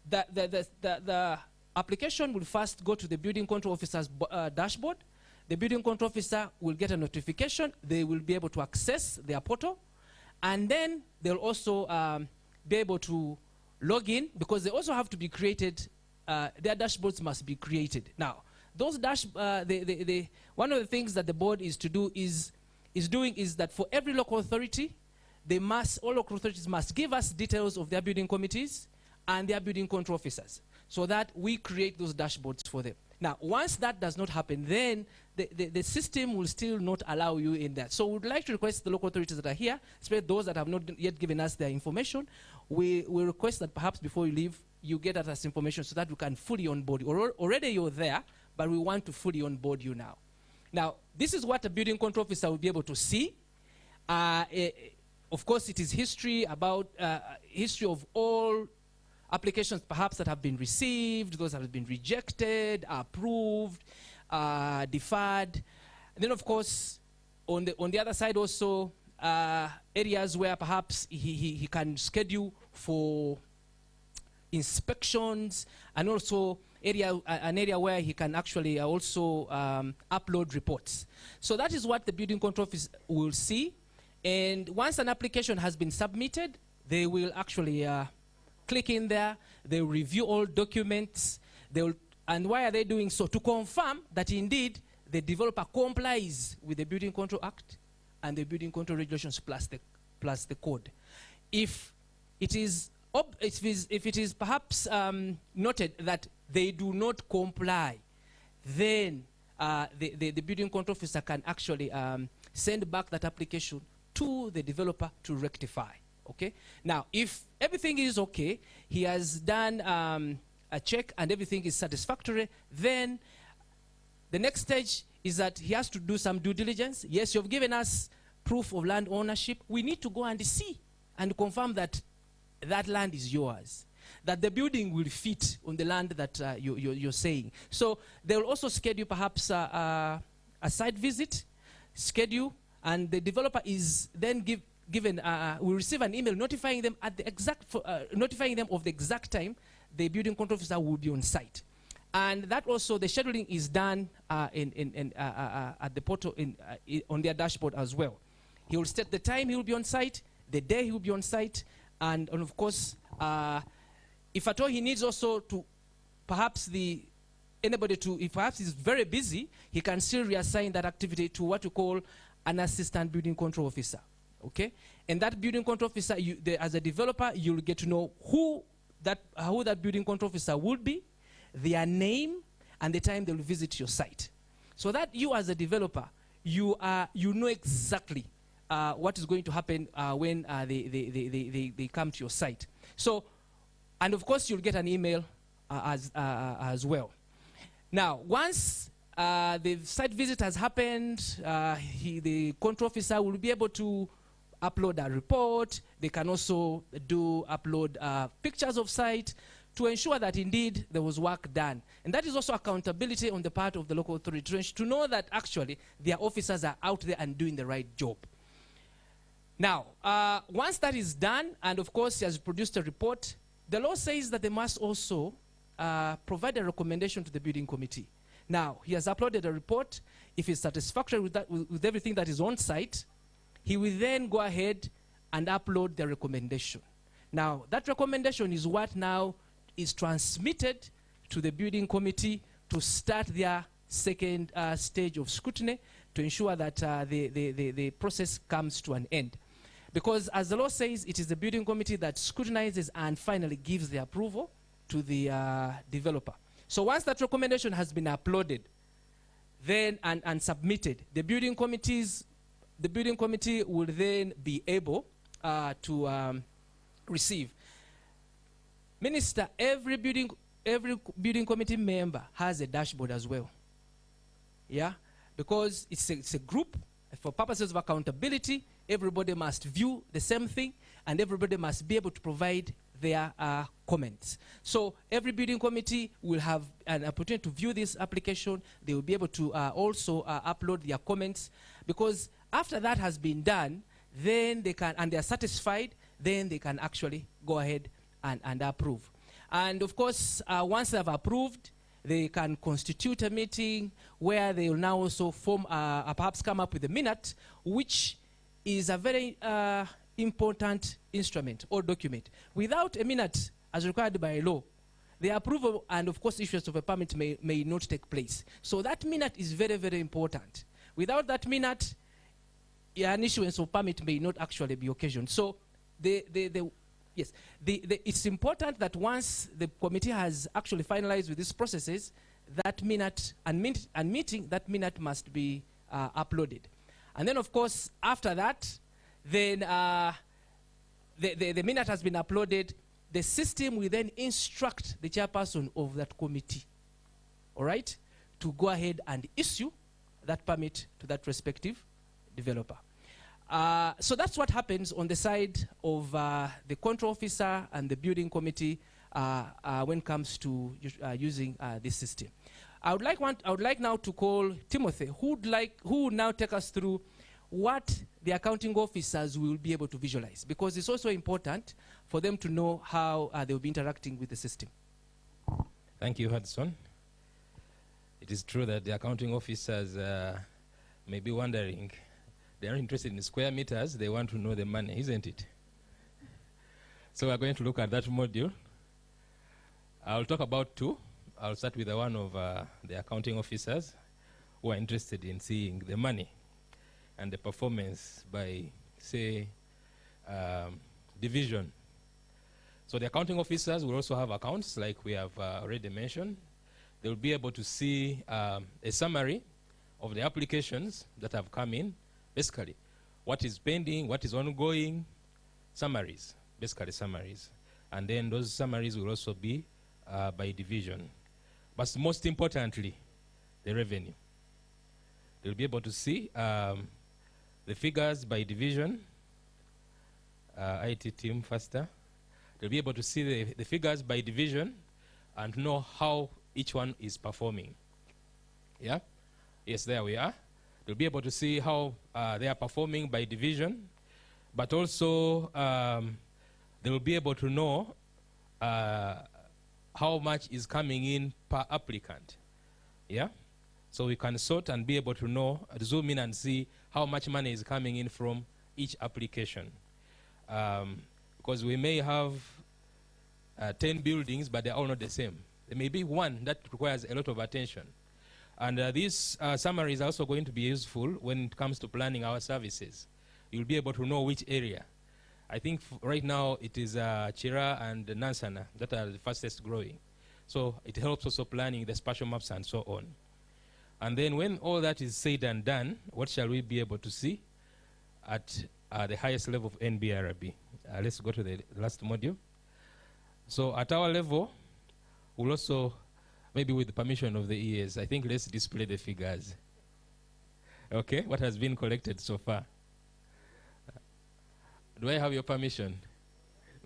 the application will first go to the building control officer's dashboard. The building control officer will get a notification. They will be able to access their portal. And then they'll also be able to log in, because they also have to be created. Their dashboards must be created. Now, those one of the things that the board is to do is that for every local authority, all local authorities must give us details of their building committees and their building control officers, so that we create those dashboards for them. Now, once that does not happen, then the system will still not allow you in that. So we'd like to request the local authorities that are here, especially those that have not yet given us their information, we request that perhaps before you leave, you get us information so that we can fully onboard you. Already you're there, but we want to fully onboard you now. Now, this is what a building control officer will be able to see. Of course, it is history about history of all applications perhaps that have been received, those that have been rejected, approved, deferred. And then, of course, on the other side also, areas where perhaps he can schedule for inspections, and also an area where he can actually also upload reports. So that is what the Building Control Office will see. And once an application has been submitted, they will actually click in there, they will review all documents, and why are they doing so? To confirm that indeed the developer complies with the Building Control Act and the Building Control Regulations plus the code. If it is perhaps noted that they do not comply, then the Building Control Officer can actually send back that application to the developer to rectify. Okay. Now, if everything is okay, he has done a check and everything is satisfactory, then the next stage is that he has to do some due diligence. Yes, you've given us proof of land ownership. We need to go and see and confirm that that land is yours, that the building will fit on the land that you're saying. So they will also schedule perhaps a site visit, and the developer is then will receive an email notifying them at the notifying them of the exact time the Building Control Officer will be on site. And that also, the scheduling is done at the portal on their dashboard as well. He will state the time he will be on site, the day he will be on site, and of course, if at all he needs also to, perhaps if perhaps he's very busy, he can still reassign that activity to what we call an assistant building control officer. Okay, and that building control officer, as a developer, you'll get to know who that building control officer would be, their name, and the time they will visit your site, so that you as a developer, you know exactly what is going to happen when they come to your site. So, and of course, you'll get an email as well. Now, once the site visit has happened, the control officer will be able to upload a report. They can also upload pictures of site to ensure that indeed there was work done. And that is also accountability on the part of the local authority to know that actually their officers are out there and doing the right job. Now, once that is done, and of course he has produced a report, the law says that they must also provide a recommendation to the building committee. Now, he has uploaded a report. If he's satisfactory with everything that is on site, he will then go ahead and upload the recommendation. Now, that recommendation is what now is transmitted to the building committee to start their second stage of scrutiny to ensure that the process comes to an end. Because as the law says, it is the building committee that scrutinizes and finally gives the approval to the developer. So once that recommendation has been uploaded then and submitted, the building committee will then be able to receive. Minister, every building committee member has a dashboard as well. Yeah, because it's a group. For purposes of accountability, everybody must view the same thing, and everybody must be able to provide their comments. So every building committee will have an opportunity to view this application. They will be able to also upload their comments, because after that has been done, then they can, and they are satisfied, then they can actually go ahead and approve. And of course, once they have approved, they can constitute a meeting where they will now also form, perhaps come up with a minute, which is a very important instrument or document. Without a minute, as required by law, the approval and of course issuance of a permit may not take place. So that minute is very, very important. Without that minute, an issuance of permit may not actually be occasioned. So it's important that once the committee has actually finalized with these processes, that minute and meeting, that minute must be uploaded. And then of course, after that, then the minute has been uploaded, the system will then instruct the chairperson of that committee, all right, to go ahead and issue that permit to that respective developer. So that's what happens on the side of the control officer and the building committee when it comes to using this system. I would like now to call Timothy, who would now take us through what the accounting officers will be able to visualize, because it's also important for them to know how they will be interacting with the system. Thank you, Hudson. It is true that the accounting officers may be wondering, they are interested in square meters, they want to know the money, isn't it? So we're going to look at that module. I'll talk about two. I'll start with the one of the accounting officers who are interested in seeing the money and the performance by, say, division. So the accounting officers will also have accounts, like we have already mentioned. They'll be able to see a summary of the applications that have come in, basically what is pending, what is ongoing, summaries, basically summaries. And then those summaries will also be by division. But most importantly, the revenue. They'll be able to see the figures by division. IT team faster. They'll be able to see the figures by division and know how each one is performing. Yeah? Yes, there we are. They'll be able to see how they are performing by division, but also they will be able to know how much is coming in per applicant. Yeah? So we can sort and be able to know, zoom in and see how much money is coming in from each application. Because we may have 10 buildings, but they're all not the same. There may be one that requires a lot of attention. And this summary is also going to be useful when it comes to planning our services. You'll be able to know which area. I think right now it is Chira and Nansana that are the fastest growing. So it helps also planning the spatial maps and so on. And then when all that is said and done, what shall we be able to see at the highest level of NBRB? Let's go to the last module. So at our level, we'll also, maybe with the permission of the EAs, I think let's display the figures. Okay, what has been collected so far? Do I have your permission?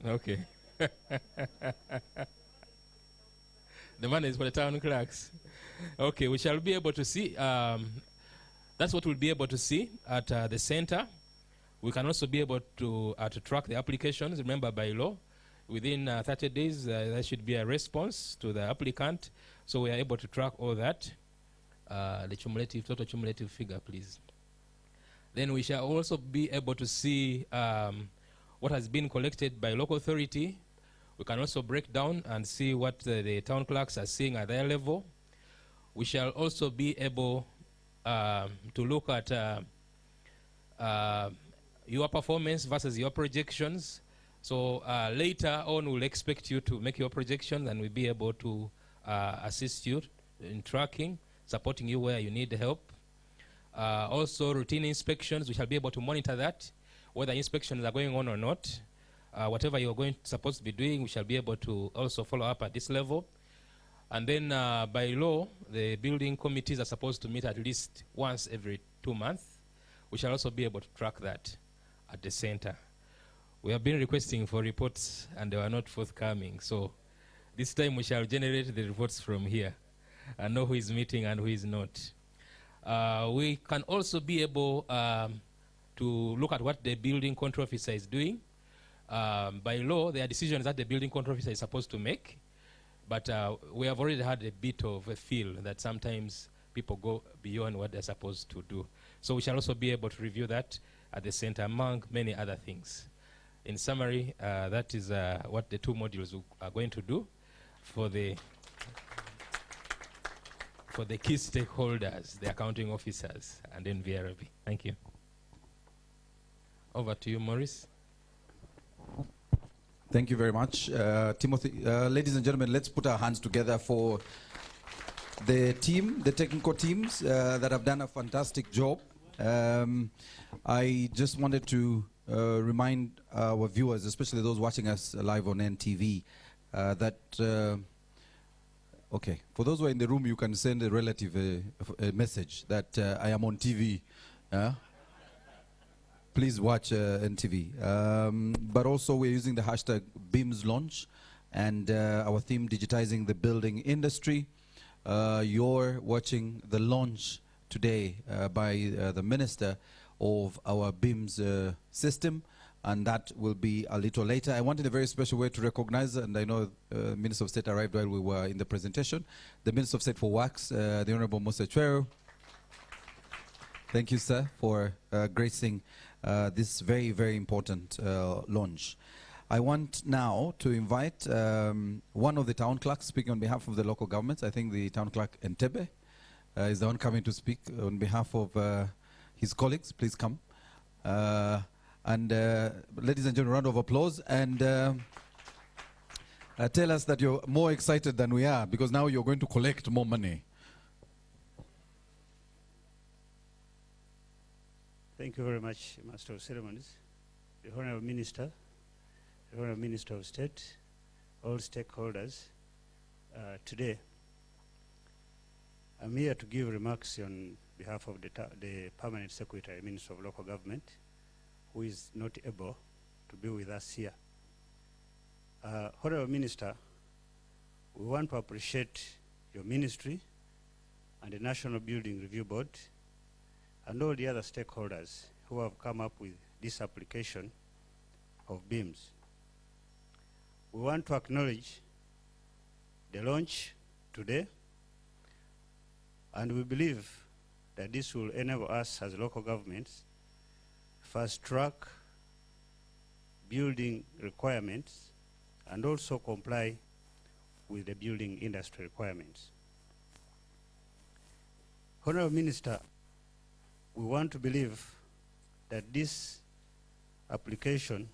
Okay. The money is for the town clerks. Okay, we shall be able to see. That's what we'll be able to see at the center. We can also be able to track the applications. Remember, by law, within 30 days, there should be a response to the applicant. So we are able to track all that. The total cumulative figure, please. Then we shall also be able to see what has been collected by local authority. We can also break down and see what the town clerks are seeing at their level. We shall also be able to look at your performance versus your projections. So later on, we'll expect you to make your projections, and we'll be able to assist you in tracking, supporting you where you need help. Also, routine inspections, we shall be able to monitor that, whether inspections are going on or not. Whatever you're supposed to be doing, we shall be able to also follow up at this level. And then by law, the building committees are supposed to meet at least once every 2 months. We shall also be able to track that at the center. We have been requesting for reports, and they were not forthcoming. So this time we shall generate the reports from here and know who is meeting and who is not. We can also be able to look at what the building control officer is doing. By law, there are decisions that the building control officer is supposed to make, but we have already had a bit of a feel that sometimes people go beyond what they're supposed to do. So we shall also be able to review that at the center, among many other things. In summary, that is what the two modules are going to do for the key stakeholders, the accounting officers, and NBRB. Thank you. Over to you, Maurice. Thank you very much, Timothy. Ladies and gentlemen, let's put our hands together for the team, the technical teams that have done a fantastic job. I just wanted to remind our viewers, especially those watching us live on NTV, that, okay, for those who are in the room, you can send a relative a message that I am on TV. Please watch NTV. But also we're using the hashtag BIMs launch and our theme, digitizing the building industry. You're watching the launch today by the Minister of our BIMs system, and that will be a little later. I wanted a very special way to recognize, and I know Minister of State arrived while we were in the presentation, the Minister of State for Works, the Honorable Musa Chwero. Thank you, sir, for gracing this very, very important launch. I want now to invite one of the town clerks speaking on behalf of the local governments. I think the town clerk Entebbe is the one coming to speak on behalf of his colleagues. Please come. And ladies and gentlemen, round of applause. And tell us that you're more excited than we are, because now you're going to collect more money. Thank you very much, Master of Ceremonies, the Honorable Minister, the Honorable Minister of State, all stakeholders. Today, I'm here to give remarks on behalf of the Permanent Secretary, Minister of Local Government, who is not able to be with us here. Honorable Minister, we want to appreciate your ministry and the National Building Review Board and all the other stakeholders who have come up with this application of BIMs. We want to acknowledge the launch today, and we believe that this will enable us as local governments fast-track building requirements and also comply with the building industry requirements. Honorable Minister, we want to believe that this application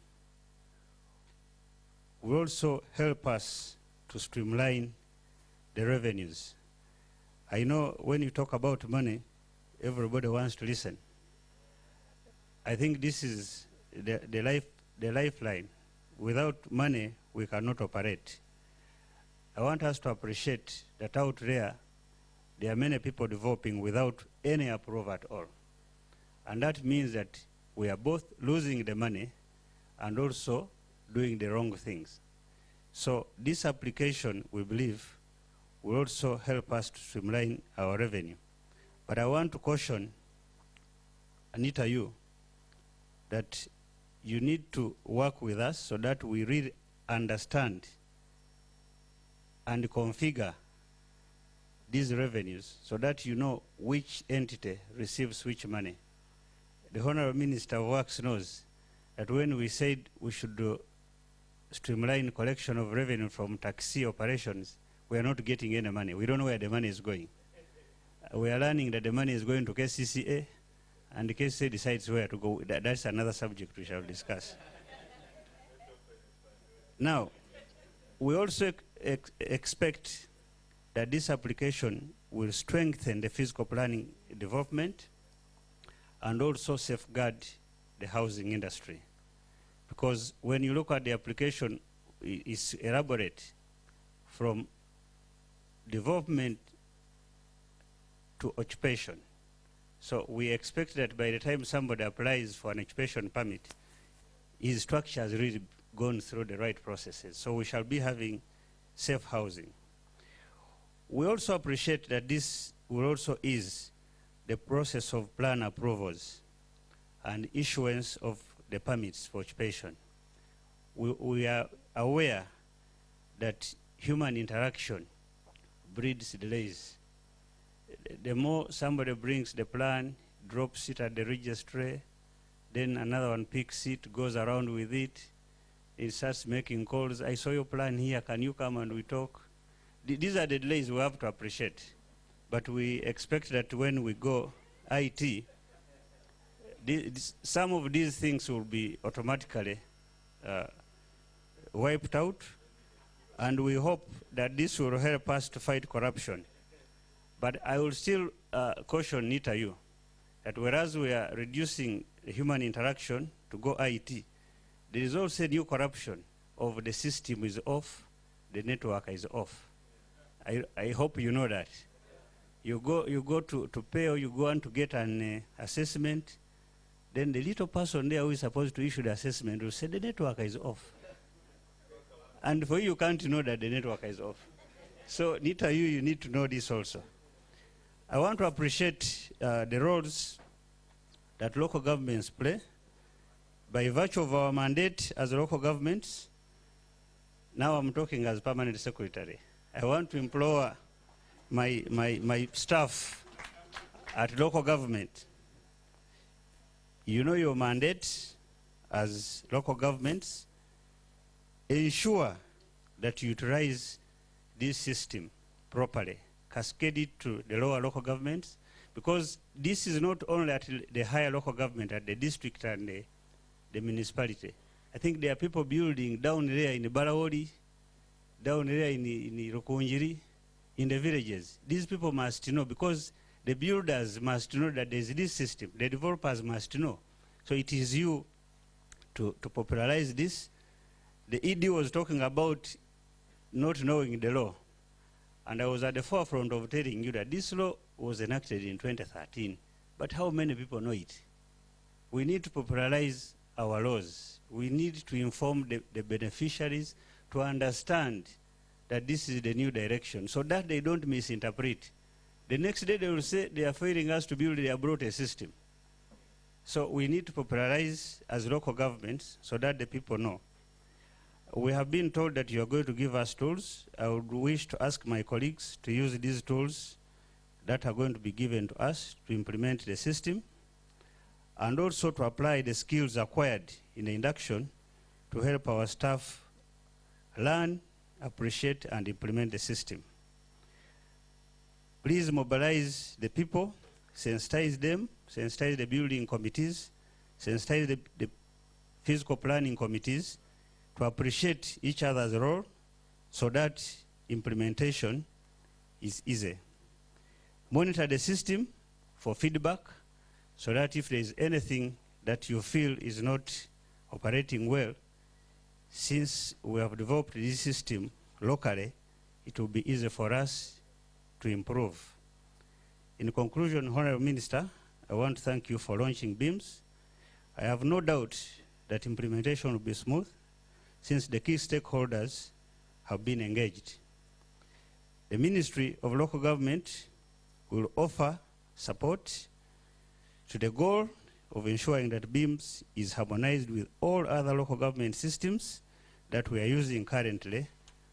will also help us to streamline the revenues. I know when you talk about money, everybody wants to listen. I think this is the lifeline. Without money, we cannot operate. I want us to appreciate that out there are many people developing without any approval at all. And that means that we are both losing the money and also doing the wrong things. So this application, we believe, will also help us to streamline our revenue. But I want to caution Anita, you, that you need to work with us so that we really understand and configure these revenues so that you know which entity receives which money. The Honorable Minister of Works knows that when we said we should streamline collection of revenue from taxi operations, we are not getting any money. We don't know where the money is going. We are learning that the money is going to KCCA, and the KCCA decides where to go. That's another subject we shall discuss. Now, we also expect that this application will strengthen the physical planning development and also safeguard the housing industry. Because when you look at the application, it's elaborate from development to occupation. So we expect that by the time somebody applies for an occupation permit, his structure has really gone through the right processes. So we shall be having safe housing. We also appreciate that this will also ease the process of plan approvals and issuance of the permits for occupation. We are aware that human interaction breeds delays. The more somebody brings the plan, drops it at the registry, then another one picks it, goes around with it, it starts making calls. I saw your plan here, can you come and we talk? These are the delays we have to appreciate. But we expect that when we go IT, some of these things will be automatically wiped out, and we hope that this will help us to fight corruption. But I will still caution Nita you that whereas we are reducing the human interaction to go IT, there is also new corruption of the system is off, the network is off. I hope you know that. You go to pay, or you go on to get an assessment, then the little person there who is supposed to issue the assessment will say the network is off. And for you can't know that the network is off. So Nita, you need to know this also. I want to appreciate the roles that local governments play. By virtue of our mandate as local governments, now I'm talking as permanent secretary, I want to implore my staff at local government. You know your mandate as local governments. Ensure that you utilize this system properly, cascade it to the lower local governments, because this is not only at the higher local government, at the district and the municipality. I think there are people building down there in the Barawoli, down there in Rokonjiri, in the villages. These people must know, because the builders must know that there's this system. The developers must know. So it is you to popularize this. The ED was talking about not knowing the law. And I was at the forefront of telling you that this law was enacted in 2013. But how many people know it? We need to popularize our laws. We need to inform the beneficiaries to understand that this is the new direction, so that they don't misinterpret. The next day they will say they are failing us to build their broader system. So we need to popularize as local governments so that the people know. We have been told that you are going to give us tools. I would wish to ask my colleagues to use these tools that are going to be given to us to implement the system, and also to apply the skills acquired in the induction to help our staff learn, appreciate, and implement the system. Please mobilize the people, sensitize them, sensitize the building committees, sensitize the physical planning committees to appreciate each other's role so that implementation is easy. Monitor the system for feedback so that if there is anything that you feel is not operating well, since we have developed this system locally, it will be easy for us to improve. In conclusion, Honorable Minister, I want to thank you for launching BIMs. I have no doubt that implementation will be smooth, since the key stakeholders have been engaged. The Ministry of Local Government will offer support to the goal of ensuring that BIMs is harmonized with all other local government systems that we are using currently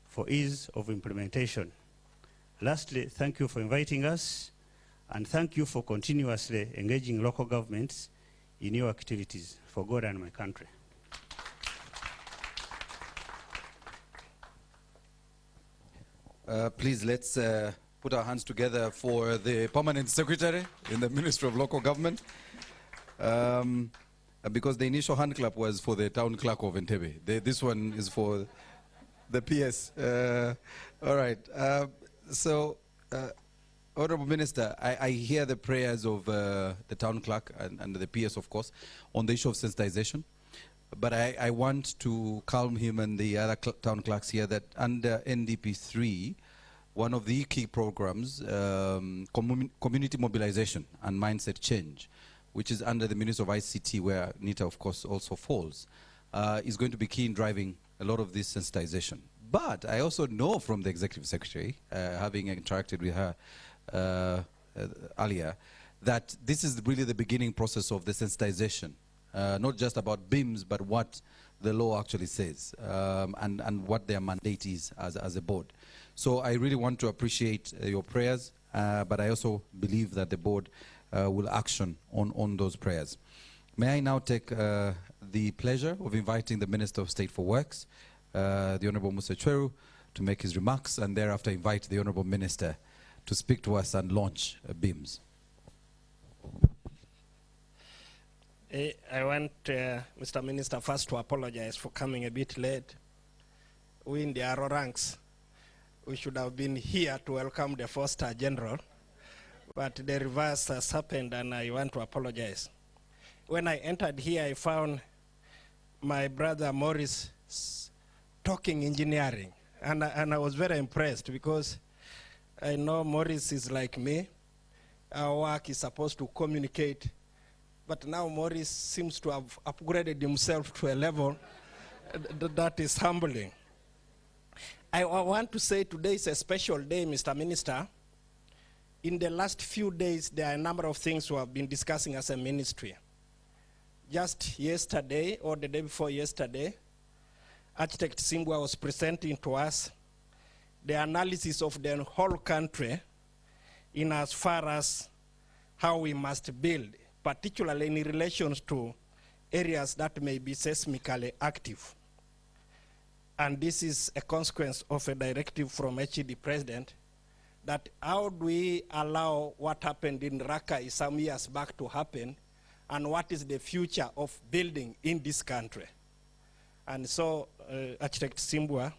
for ease of implementation. Lastly, thank you for inviting us, and thank you for continuously engaging local governments in your activities for God and my country. Please, let's put our hands together for the Permanent Secretary in the Ministry of Local Government. Because the initial hand clap was for the Town Clerk of Entebbe. This one is for the PS. All right. Honorable Minister, I hear the prayers of the Town Clerk and the PS, of course, on the issue of sensitization. But I want to calm him and the other town clerks here that under NDP 3, one of the key programs, community mobilization and mindset change, which is under the Ministry of ICT, where NITA, of course, also falls, is going to be key in driving a lot of this sensitization. But I also know from the Executive Secretary, having interacted with her earlier, that this is really the beginning process of the sensitization. Not just about BIMs, but what the law actually says and what their mandate is as a board. So I really want to appreciate your prayers, but I also believe that the board will action on those prayers. May I now take the pleasure of inviting the Minister of State for Works, the Honorable Musa Chweru, to make his remarks, and thereafter invite the Honorable Minister to speak to us and launch BIMs. I want, Mr. Minister, first to apologize for coming a bit late. We in the Arrow ranks, we should have been here to welcome the Foster General, but the reverse has happened, and I want to apologize. When I entered here, I found my brother Morris talking engineering, and I was very impressed, because I know Morris is like me. Our work is supposed to communicate. But now Morris seems to have upgraded himself to a level that is humbling. I want to say today is a special day, Mr. Minister. In the last few days, there are a number of things we have been discussing as a ministry. just yesterday or the day before yesterday, Architect Simbwa was presenting to us the analysis of the whole country in as far as how we must build, particularly in relation to areas that may be seismically active. And this is a consequence of a directive from HED President that how do we allow what happened in Rakai some years back to happen, and what is the future of building in this country. And so Architect Simbwa,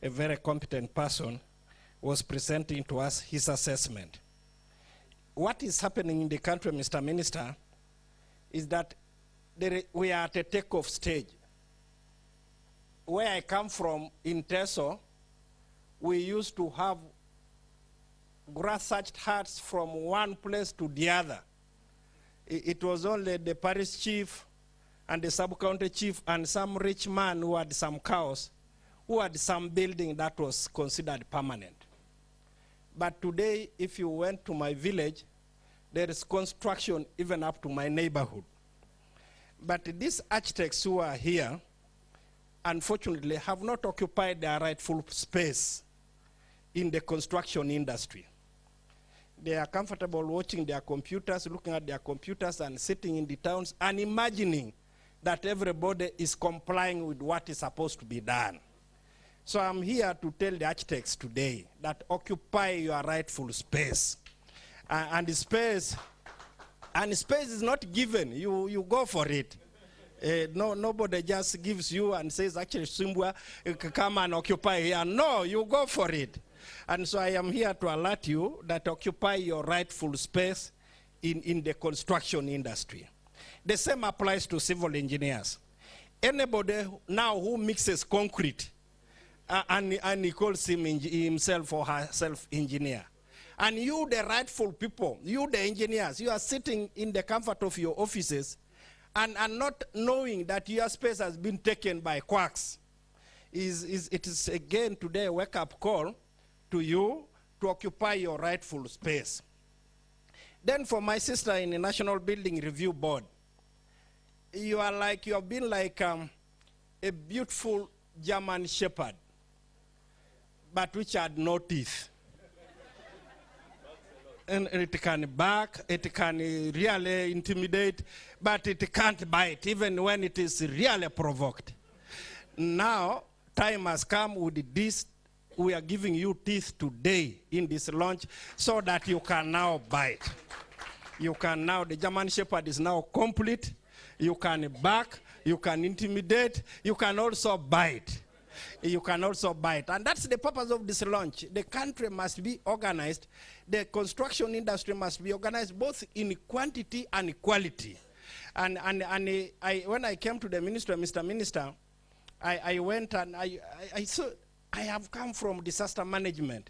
a very competent person, was presenting to us his assessment. What is happening in the country, Mr. Minister, is that we are at a takeoff stage. Where I come from in Teso, we used to have grass-thatched huts from one place to the other. It was only the parish chief and the sub-county chief and some rich man who had some cows who had some building that was considered permanent. But today, if you went to my village, there is construction even up to my neighborhood. But these architects who are here, unfortunately, have not occupied their rightful space in the construction industry. They are comfortable watching their computers, looking at their computers and sitting in the towns and imagining that everybody is complying with what is supposed to be done. So I'm here to tell the architects today that occupy your rightful space. And space is not given. You go for it. Nobody just gives you and says, actually, Simbwa, come and occupy here. No, you go for it. And so I am here to alert you that occupy your rightful space in the construction industry. The same applies to civil engineers. Anybody now who mixes concrete and he calls himself or herself engineer. And you, the rightful people, you, the engineers, you are sitting in the comfort of your offices and not knowing that your space has been taken by quacks. It is again today a wake-up call to you to occupy your rightful space. Then for my sister in the National Building Review Board, you have been like a beautiful German shepherd, but which had no teeth. And it can bark, it can really intimidate, but it can't bite, even when it is really provoked. Now, time has come with this. We are giving you teeth today in this launch so that you can now bite. You can now, the German Shepherd is now complete. You can bark, you can intimidate, you can also bite. You can also bite. And that's the purpose of this launch. The country must be organized. The construction industry must be organized both in quantity and quality. And when I came to the ministry, Mr. Minister, I went and I saw, I have come from disaster management.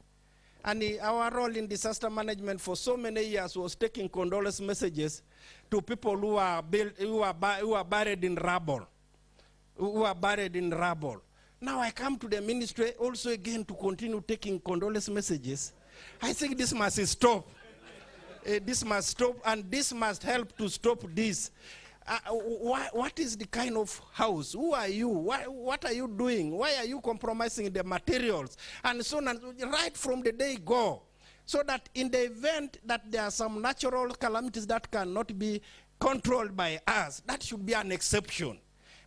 And our role in disaster management for so many years was taking condolence messages to people who are buried in rubble. Now I come to the ministry also again to continue taking condolence messages. I think this must stop. This must stop, and this must help to stop this. What is the kind of house? Who are you? What are you doing? Why are you compromising the materials? And so on, right from the day go. So that in the event that there are some natural calamities that cannot be controlled by us, that should be an exception.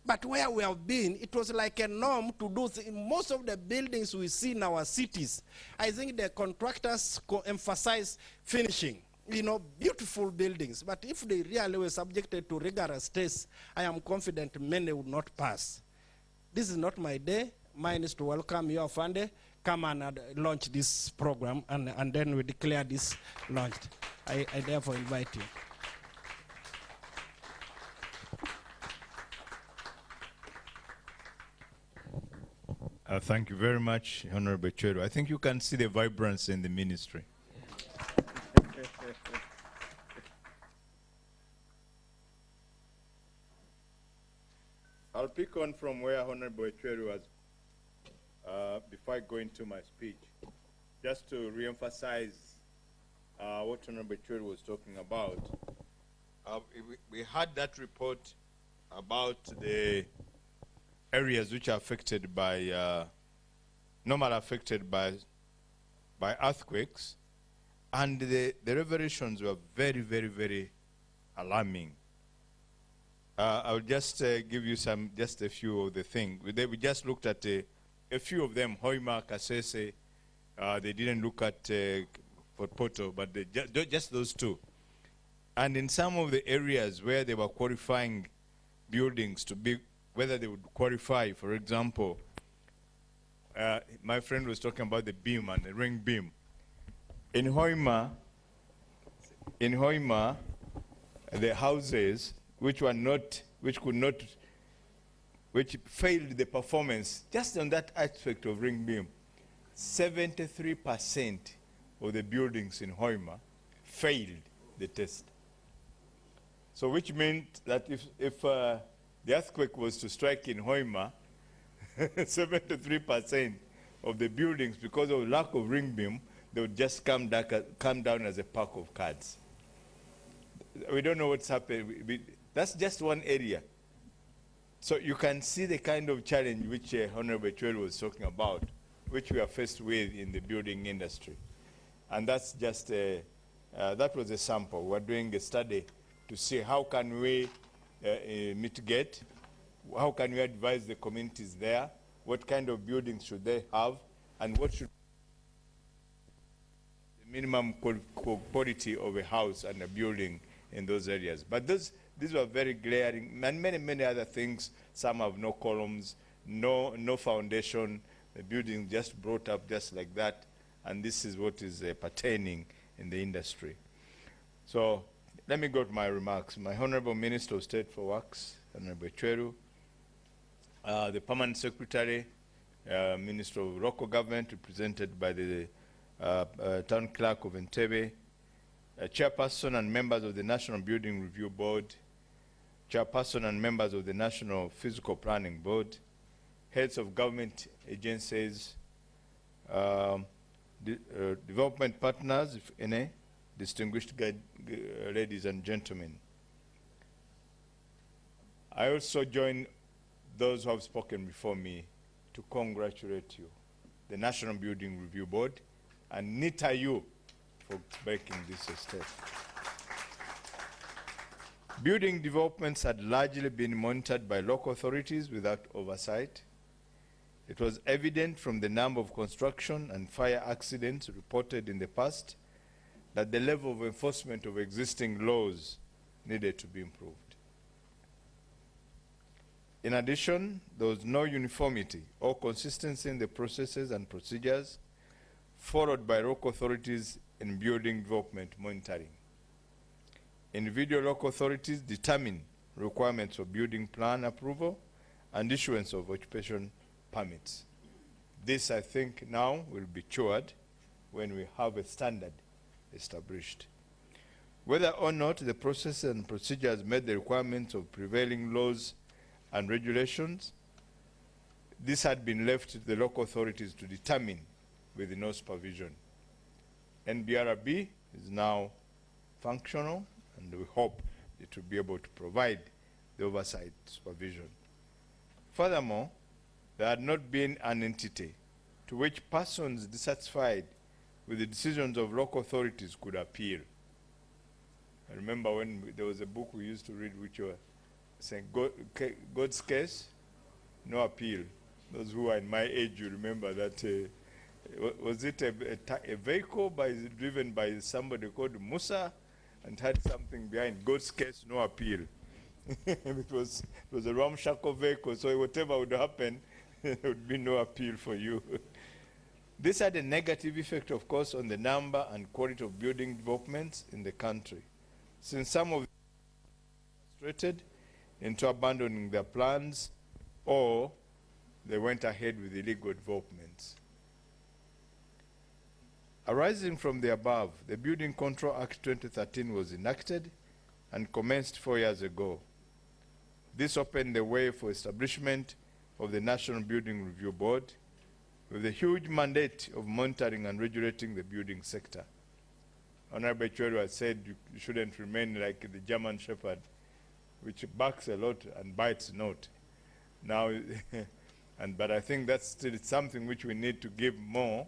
But where we have been, it was like a norm to do most of the buildings we see in our cities. I think the contractors emphasize finishing. Beautiful buildings. But if they really were subjected to rigorous tests, I am confident many would not pass. This is not my day. Mine is to welcome your Fande. Come and launch this program, and then we declare this launched. I therefore invite you. Thank you very much, Honorable Chero. I think you can see the vibrance in the ministry. I'll pick on from where Honorable Chero was before I go into my speech, just to re-emphasize what Honorable Chero was talking about. We had that report about the areas which are affected by, normally affected by earthquakes, and the revelations were very, very, very alarming. I'll just give you just a few of the things. We just looked at a few of them, Hoima, Kasese. They didn't look at Poto, but just those two. And in some of the areas where they were qualifying buildings to be, whether they would qualify, for example, my friend was talking about the beam and the ring beam. In Hoima, the houses which failed the performance, just on that aspect of ring beam, 73% of the buildings in Hoima failed the test. So which meant that if the earthquake was to strike in Hoima, 73% of the buildings, because of lack of ring beam, they would just come down as a pack of cards. We don't know what's happening. That's just one area. So you can see the kind of challenge which Honorable Chwelu was talking about, which we are faced with in the building industry. And that's just that was a sample. We're doing a study to see how can we mitigate, how can we advise the communities there, what kind of buildings should they have, and what should the minimum quality of a house and a building in those areas. But these were very glaring, and many, many other things. Some have no columns, no foundation. The building just brought up just like that, and this is what is pertaining in the industry. So let me go to my remarks. My Honorable Minister of State for Works, Honorable Chwelu, the Permanent Secretary, Minister of Local Government, represented by the Town Clerk of Entebbe, Chairperson and members of the National Building Review Board, Chairperson and members of the National Physical Planning Board, heads of government agencies, development partners, if any, distinguished ladies and gentlemen. I also join those who have spoken before me to congratulate you, the National Building Review Board, and NITA for breaking this step. Building developments had largely been monitored by local authorities without oversight. It was evident from the number of construction and fire accidents reported in the past that the level of enforcement of existing laws needed to be improved. In addition, there was no uniformity or consistency in the processes and procedures followed by local authorities in building development monitoring. Individual local authorities determine requirements for building plan approval and issuance of occupation permits. This, I think, now will be cured when we have a standard established. Whether or not the process and procedures met the requirements of prevailing laws and regulations, this had been left to the local authorities to determine with no supervision. NBRB is now functional, and we hope it will be able to provide the oversight supervision. Furthermore, there had not been an entity to which persons dissatisfied with the decisions of local authorities could appeal. I remember when there was a book we used to read which were saying, God's case, no appeal. Those who are in my age, you remember that. Was it a vehicle driven by somebody called Musa and had something behind? God's case, no appeal. it was a ramshackle vehicle, so whatever would happen, there would be no appeal for you. This had a negative effect, of course, on the number and quality of building developments in the country, since some of them were frustrated into abandoning their plans, or they went ahead with illegal developments. Arising from the above, the Building Control Act 2013 was enacted and commenced 4 years ago. This opened the way for establishment of the National Building Review Board with a huge mandate of monitoring and regulating the building sector. Honorable Chwelu has said you shouldn't remain like the German Shepherd which barks a lot and bites not. Now, but I think that's still something which we need to give more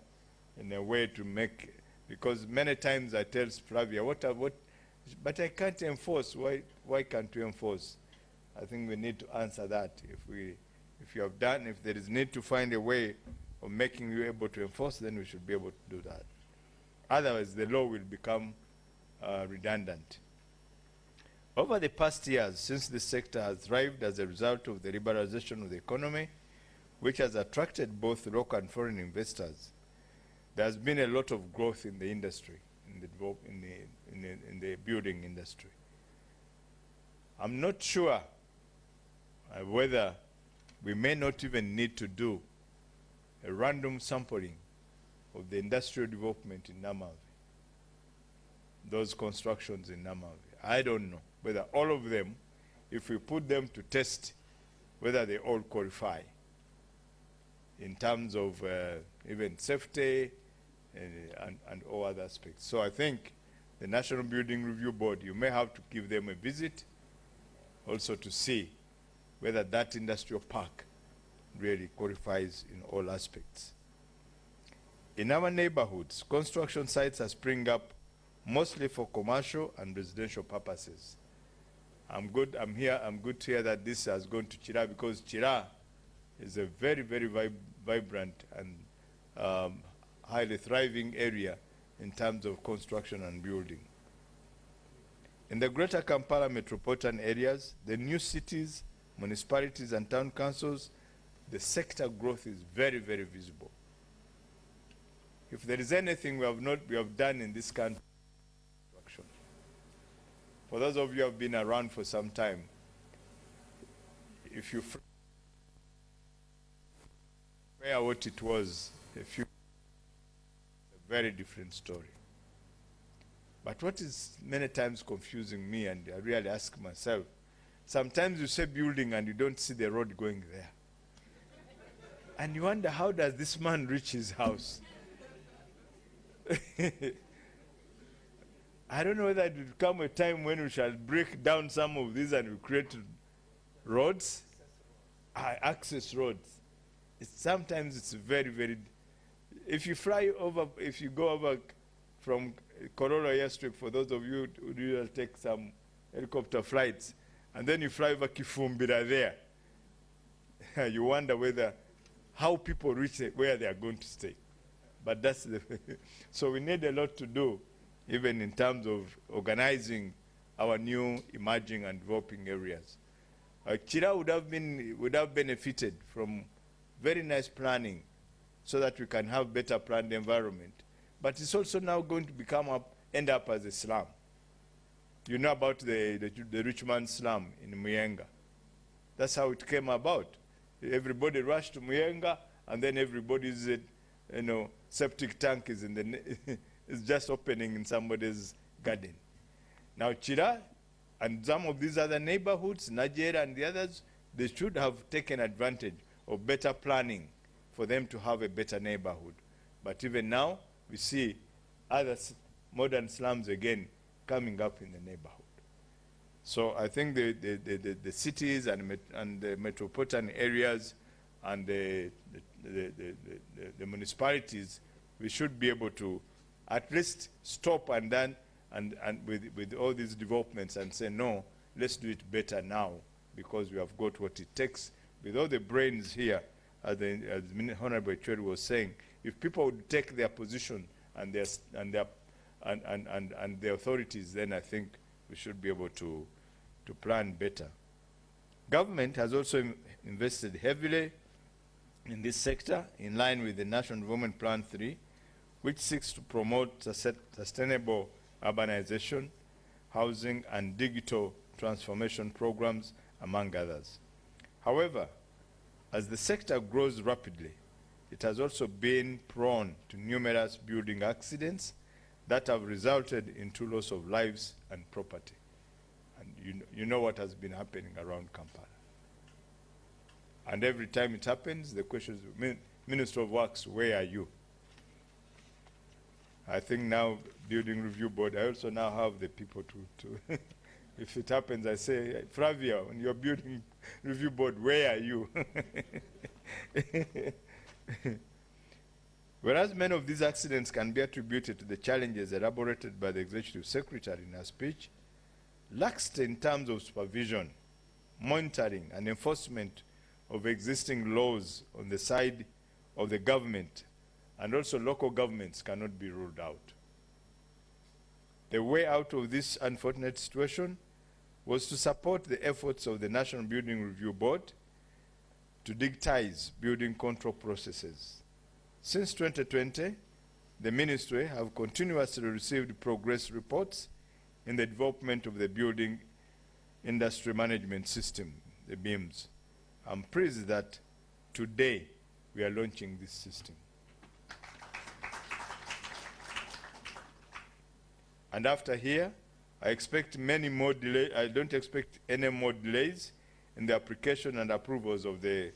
in a way to make, because many times I tell Flavia, but I can't enforce. Why can't we enforce? I think we need to answer that. If you have done, if there is need to find a way of making you able to enforce, then we should be able to do that. Otherwise, the law will become redundant. Over the past years, since this sector has thrived as a result of the liberalization of the economy, which has attracted both local and foreign investors, there has been a lot of growth in the industry, in the building industry. I'm not sure whether we may not even need to do a random sampling of the industrial development in Namavi, those constructions in Namavi. I don't know whether all of them, if we put them to test, whether they all qualify in terms of even safety and all other aspects. So I think the National Building Review Board, you may have to give them a visit also to see whether that industrial park really qualifies in all aspects. In our neighborhoods, construction sites are springing up mostly for commercial and residential purposes. I'm good to hear that this has gone to Chira, because Chira is a very, very vibrant and highly thriving area in terms of construction and building. In the greater Kampala metropolitan areas, the new cities, municipalities and town councils, the sector growth is very, very visible. If there is anything we have done in this country, for those of you who have been around for some time, if you compare what it was it's a very different story. But what is many times confusing me, and I really ask myself, sometimes you say building and you don't see the road going there. And you wonder, how does this man reach his house? I don't know whether it will come a time when we shall break down some of these and we create roads, access roads. Sometimes it's very, very, if you fly over, if you go over from Korolo Airstrip, for those of you who do take some helicopter flights, and then you fly over Kifumbira there, you wonder how people reach where they are going to stay. But that's the, so we need a lot to do, even in terms of organizing our new emerging and developing areas. Chira would have benefited from very nice planning so that we can have better planned environment. But it's also now going to end up as a slum. You know about the rich man's slum in Muyenga. That's how it came about. Everybody rushed to Muyenga, and then everybody's septic tank is is just opening in somebody's garden. Now Chira and some of these other neighborhoods, Nigeria and the others, they should have taken advantage of better planning for them to have a better neighborhood. But even now, we see other modern slums again coming up in the neighborhood. So I think the cities and the metropolitan areas and the municipalities, we should be able to at least stop and then with all these developments and say, no, let's do it better now, because we have got what it takes. With all the brains here, as Honorable Chori was saying, if people would take their position and the authorities, then I think we should be able to plan better. Government has also invested heavily in this sector in line with the National Development Plan 3, which seeks to promote sustainable urbanization, housing, and digital transformation programs, among others. However, as the sector grows rapidly, it has also been prone to numerous building accidents that have resulted in loss of lives and property. And you know what has been happening around Kampala. And every time it happens, the question is, Minister of Works, where are you? I think now, Building Review Board, I also now have the people to If it happens, I say, Flavia, on your building review board, where are you? Whereas many of these accidents can be attributed to the challenges elaborated by the Executive Secretary in her speech, laxity in terms of supervision, monitoring, and enforcement of existing laws on the side of the government and also local governments cannot be ruled out. The way out of this unfortunate situation was to support the efforts of the National Building Review Board to digitize building control processes. Since 2020, the ministry have continuously received progress reports in the development of the Building Industry Management System, the BIMs. I'm pleased that today we are launching this system. And after here, I expect many more delays. I don't expect any more delays in the application and approvals of the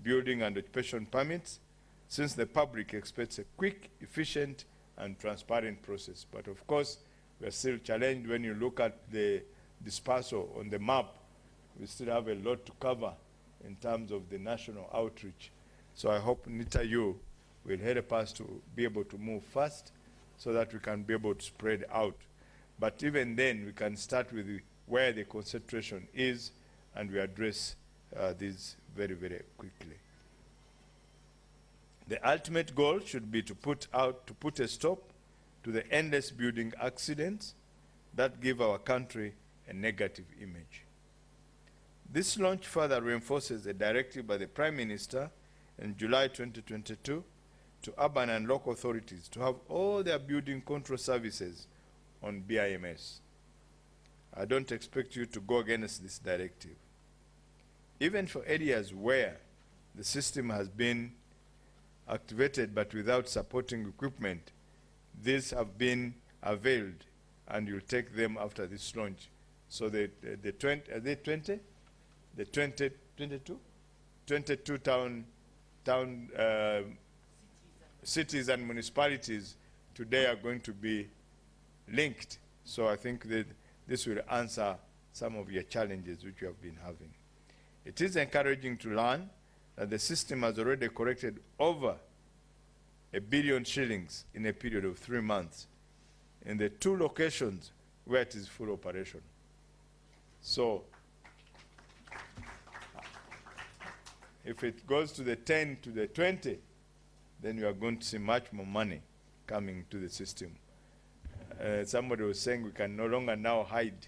building and occupation permits, since the public expects a quick, efficient, and transparent process. But of course, we are still challenged when you look at the dispersal on the map. We still have a lot to cover in terms of the national outreach. So I hope, Nita, you will help us to be able to move fast so that we can be able to spread out. But even then, we can start with where the concentration is, and we address these very, very quickly. The ultimate goal should be to put a stop to the endless building accidents that give our country a negative image. This launch further reinforces the directive by the Prime Minister in July 2022 to urban and local authorities to have all their building control services on BIMs. I don't expect you to go against this directive. Even for areas where the system has been activated but without supporting equipment, these have been availed, and you'll take them after this launch. So the 22 town cities and municipalities today are going to be linked. So I think that this will answer some of your challenges which you have been having. It is encouraging to learn that the system has already collected over 1 billion shillings in a period of 3 months in the 2 locations where it is full operation. So if it goes to the 10 to the 20, then you are going to see much more money coming to the system. Somebody was saying we can no longer now hide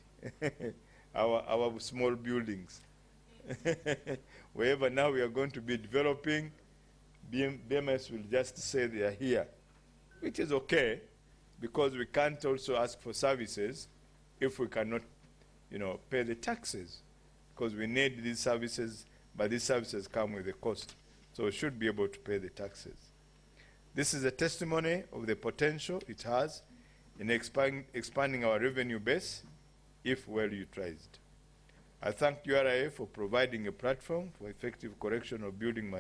our small buildings. Wherever now we are going to be developing, BMS will just say they are here, which is okay, because we can't also ask for services if we cannot, pay the taxes, because we need these services, but these services come with a cost. So we should be able to pay the taxes. This is a testimony of the potential it has in expanding our revenue base if well utilized. I thank URA for providing a platform for effective correction of building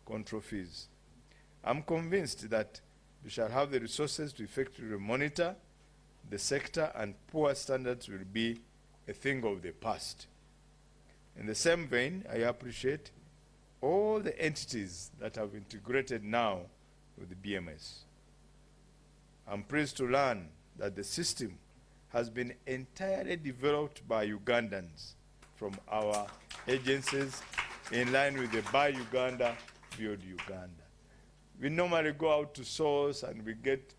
control fees. I'm convinced that we shall have the resources to effectively monitor the sector, and poor standards will be a thing of the past. In the same vein, I appreciate all the entities that have integrated now with the BMS. I'm pleased to learn that the system has been entirely developed by Ugandans from our agencies in line with the Buy Uganda, Build Uganda. We normally go out to source and we get,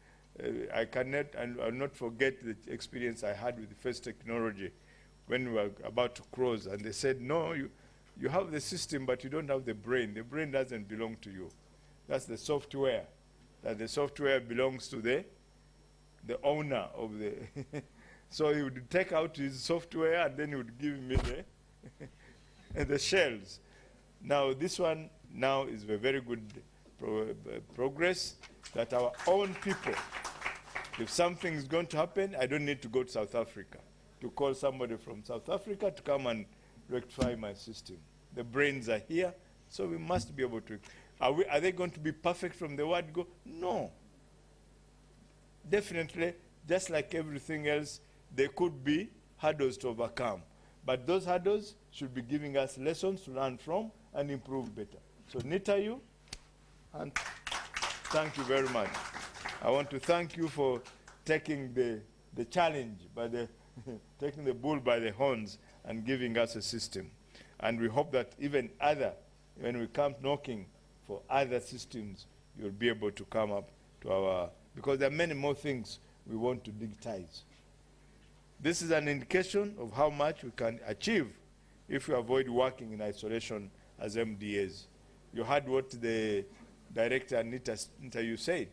I'll not forget the experience I had with the First Technology when we were about to close, and they said, no, you have the system, but you don't have the brain. The brain doesn't belong to you. That's the software. That the software belongs to the owner of the... So he would take out his software and then he would give me the shells. Now this one now is a very good progress, that our own people, if something is going to happen, I don't need to go to South Africa to call somebody from South Africa to come and rectify my system. The brains are here, so we must be able to. Are they going to be perfect from the word go? No. Definitely, just like everything else, they could be hurdles to overcome. But those hurdles should be giving us lessons to learn from and improve better. So Nita, you, and thank you very much. I want to thank you for taking the challenge, by the taking the bull by the horns and giving us a system. And we hope that even when we come knocking for other systems, you'll be able to come up to our, because there are many more things we want to digitize. This is an indication of how much we can achieve if we avoid working in isolation as MDAs. You heard what the director Nita you said.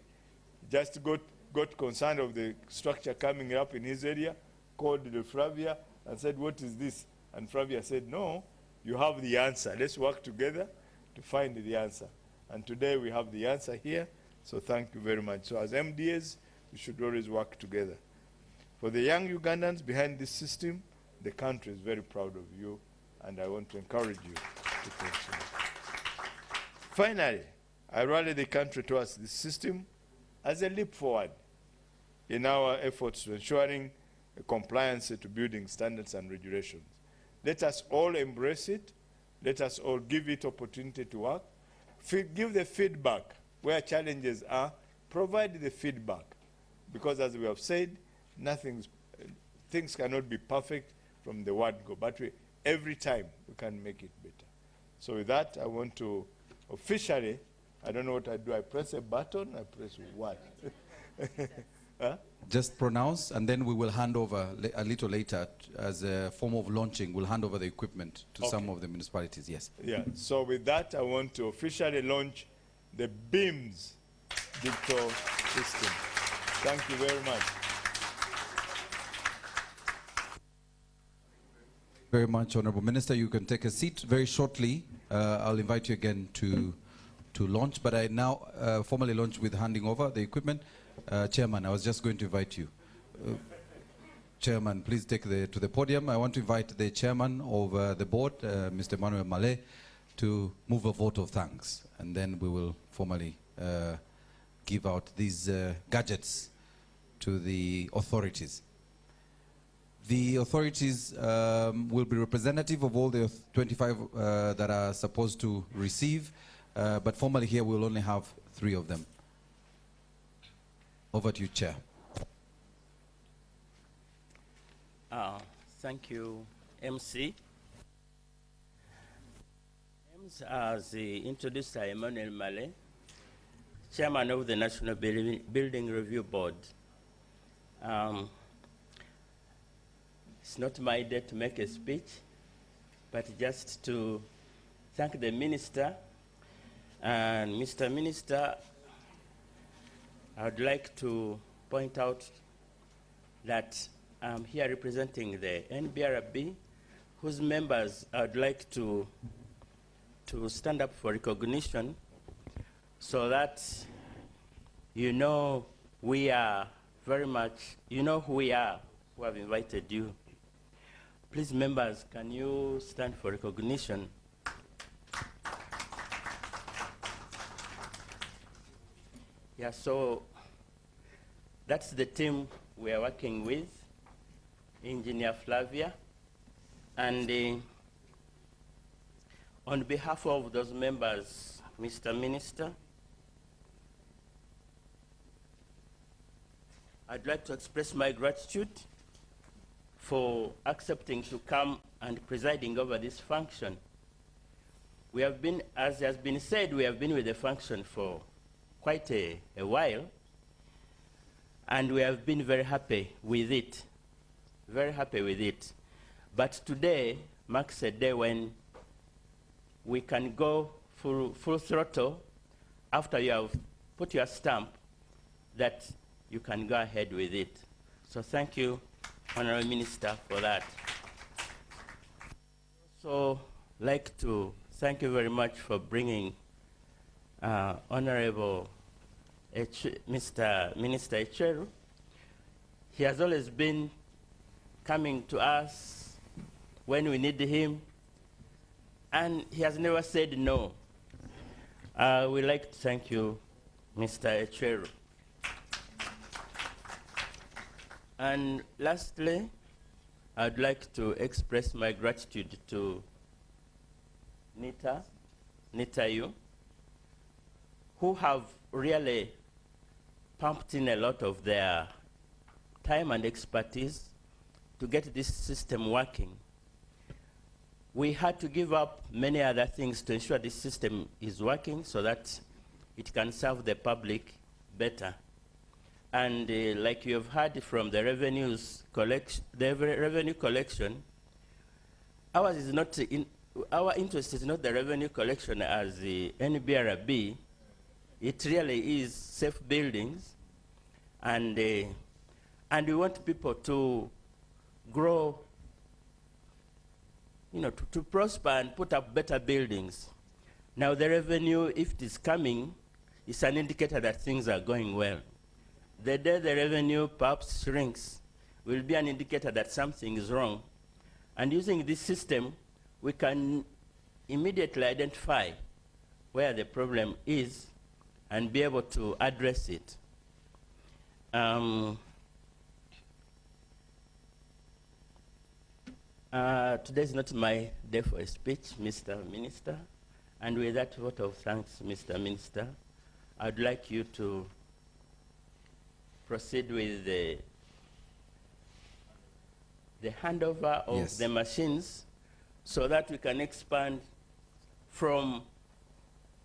Just got concerned of the structure coming up in his area, called the Flavia and said, what is this? And Flavia said, no, you have the answer. Let's work together to find the answer. And today we have the answer here, so thank you very much. So as MDAs, we should always work together. For the young Ugandans behind this system, the country is very proud of you, and I want to encourage you to continue. Finally, I rally the country towards this system as a leap forward in our efforts to ensuring a compliance to building standards and regulations. Let us all embrace it. Let us all give it opportunity to work. Give the feedback where challenges are. Provide the feedback. Because as we have said, things cannot be perfect from the word go. But every time we can make it better. So with that, I want to officially, I don't know what I do. I press a button, I press what? Huh? Just pronounce, and then we will hand over a little later as a form of launching. We'll hand over the equipment to some of the municipalities, yes. Yeah, so with that, I want to officially launch the BIMs digital system. Thank you very much. Very much, Honorable Minister. You can take a seat very shortly. I'll invite you again to launch, but I now formally launch with handing over the equipment. Chairman, I was just going to invite you. Chairman, please take to the podium. I want to invite the chairman of the board, Mr. Emmanuel Malé, to move a vote of thanks, and then we will formally give out these gadgets to the authorities. The authorities will be representative of all the 25 that are supposed to receive, but formally here we'll only have 3 of them. Over to you, Chair. Thank you, MC. As introduced by Emmanuel Malé, Chairman of the National Building Review Board. It's not my day to make a speech, but just to thank the Minister. And Mr. Minister, I would like to point out that I'm here representing the NBRB, whose members I would like to stand up for recognition so that you know we are very much, you know who we are, who have invited you. Please, members, can you stand for recognition? Yeah, so that's the team we are working with, Engineer Flavia. And on behalf of those members, Mr. Minister, I'd like to express my gratitude for accepting to come and presiding over this function. We have been, as has been said, we have been with the function for quite a while, and we have been very happy with it, very happy with it. But today marks a day when we can go full throttle after you have put your stamp that you can go ahead with it. So thank you, Honorable Minister, for that. So like to thank you very much for bringing Honorable Mr. Minister Echeru. He has always been coming to us when we need him, and he has never said no. We'd like to thank you, Mr. Echeru. And lastly, I'd like to express my gratitude to Nita you, who have really pumped in a lot of their time and expertise to get this system working. We had to give up many other things to ensure this system is working so that it can serve the public better. And like you have heard from the revenue collection, ours is not our interest is not the revenue collection as the NBRB. It really is safe buildings, and we want people to grow, to prosper and put up better buildings. Now the revenue, if it is coming, is an indicator that things are going well. The day the revenue perhaps shrinks will be an indicator that something is wrong. And using this system, we can immediately identify where the problem is and be able to address it. Today is not my day for a speech, Mr. Minister. And with that vote of thanks, Mr. Minister, I'd like you to proceed with the handover of the machines so that we can expand from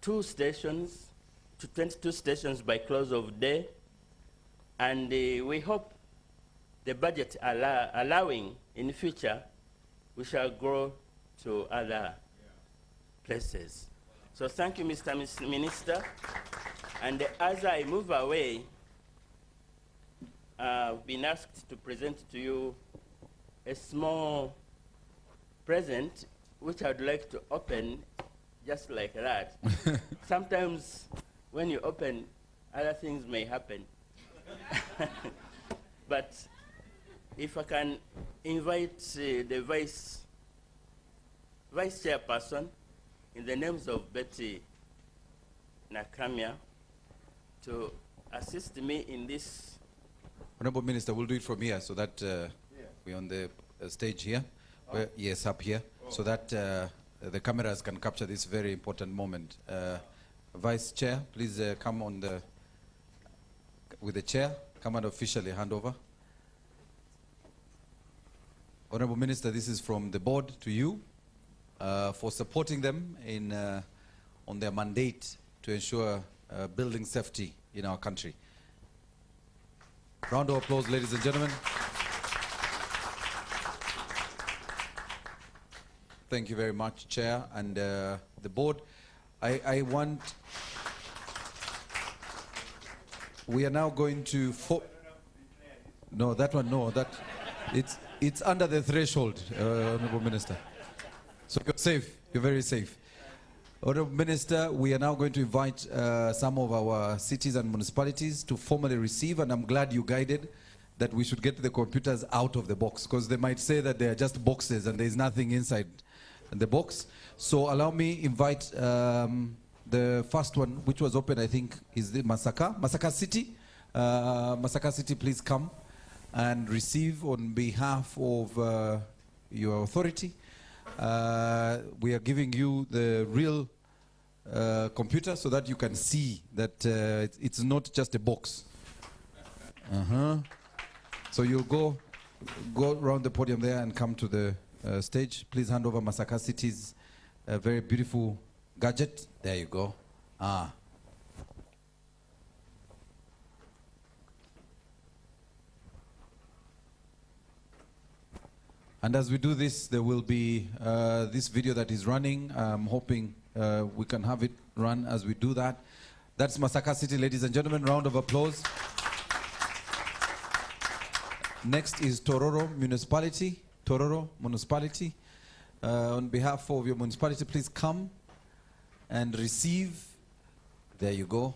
2 stations to 22 stations by close of day. And we hope the budget allowing in future, we shall grow to other places. So thank you, Mr. Minister. And as I move away, I've been asked to present to you a small present, which I'd like to open just like that. Sometimes when you open, other things may happen. But if I can invite the vice chairperson in the names of Betty Nakamia to assist me in this. Honorable Minister, we'll do it from here so that we're on the stage here. Yes, up here, so that the cameras can capture this very important moment. Vice Chair, please come on with the chair. Come and officially hand over. Honorable Minister, this is from the board to you for supporting them in on their mandate to ensure building safety in our country. Round of applause, ladies and gentlemen. Thank you very much, Chair and the board. I want... We are now going to... No, that one, no. It's under the threshold, Honorable Minister. So you're safe. You're very safe. Honorable Minister, we are now going to invite some of our cities and municipalities to formally receive, and I'm glad you guided that we should get the computers out of the box, because they might say that they are just boxes and there's nothing inside the box. So allow me invite the first one, which was open, I think, is the Masaka City. Masaka City, please come and receive on behalf of your authority. We are giving you the real computer so that you can see that it's not just a box. So you'll go around the podium there and come to the stage. Please hand over Masaka City's very beautiful gadget. There you go. And as we do this, there will be this video that is running. I'm hoping we can have it run as we do that. That's Masaka City, ladies and gentlemen. Round of applause. Next is Tororo Municipality. Tororo Municipality. On behalf of your municipality, please come and receive. There you go.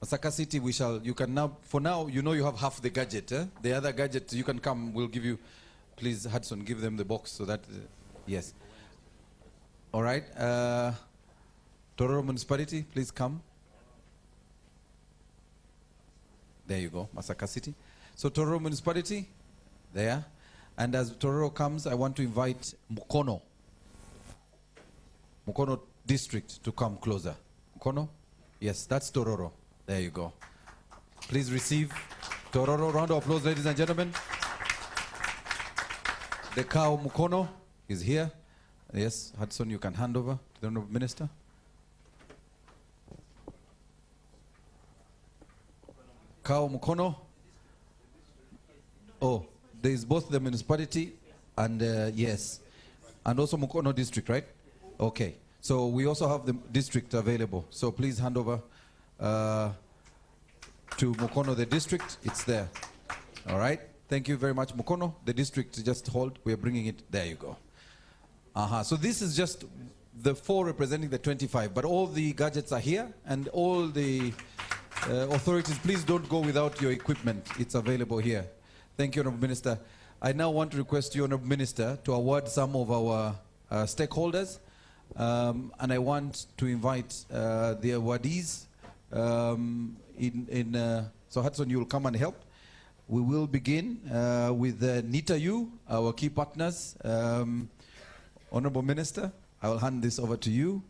Masaka City, you can now, for now, you know you have half the gadget. The other gadget, you can come, we'll give you. Please, Hudson, give them the box so that, yes. All right. Tororo Municipality, please come. There you go, Masaka City. So Tororo Municipality, there. And as Tororo comes, I want to invite Mukono district to come closer. Mukono? Yes, that's Tororo. There you go. Please receive Tororo. Round of applause, ladies and gentlemen. The cow Mukono is here. Yes, Hudson, you can hand over to the Honorable Minister. Cow Mukono. Oh, there is both the municipality and yes, and also Mukono district, right? Okay. So we also have the district available. So please hand over to Mukono, the district. It's there. All right. Thank you very much, Mukono. The district, just hold. We are bringing it. There you go. So this is just the 4 representing the 25, but all the gadgets are here, and all the authorities, please don't go without your equipment. It's available here. Thank you, Honorable Minister. I now want to request you, Honorable Minister, to award some of our stakeholders. And I want to invite the awardees. So Hudson, you will come and help. We will begin with NITA-U, our key partners. Honorable Minister, I will hand this over to you.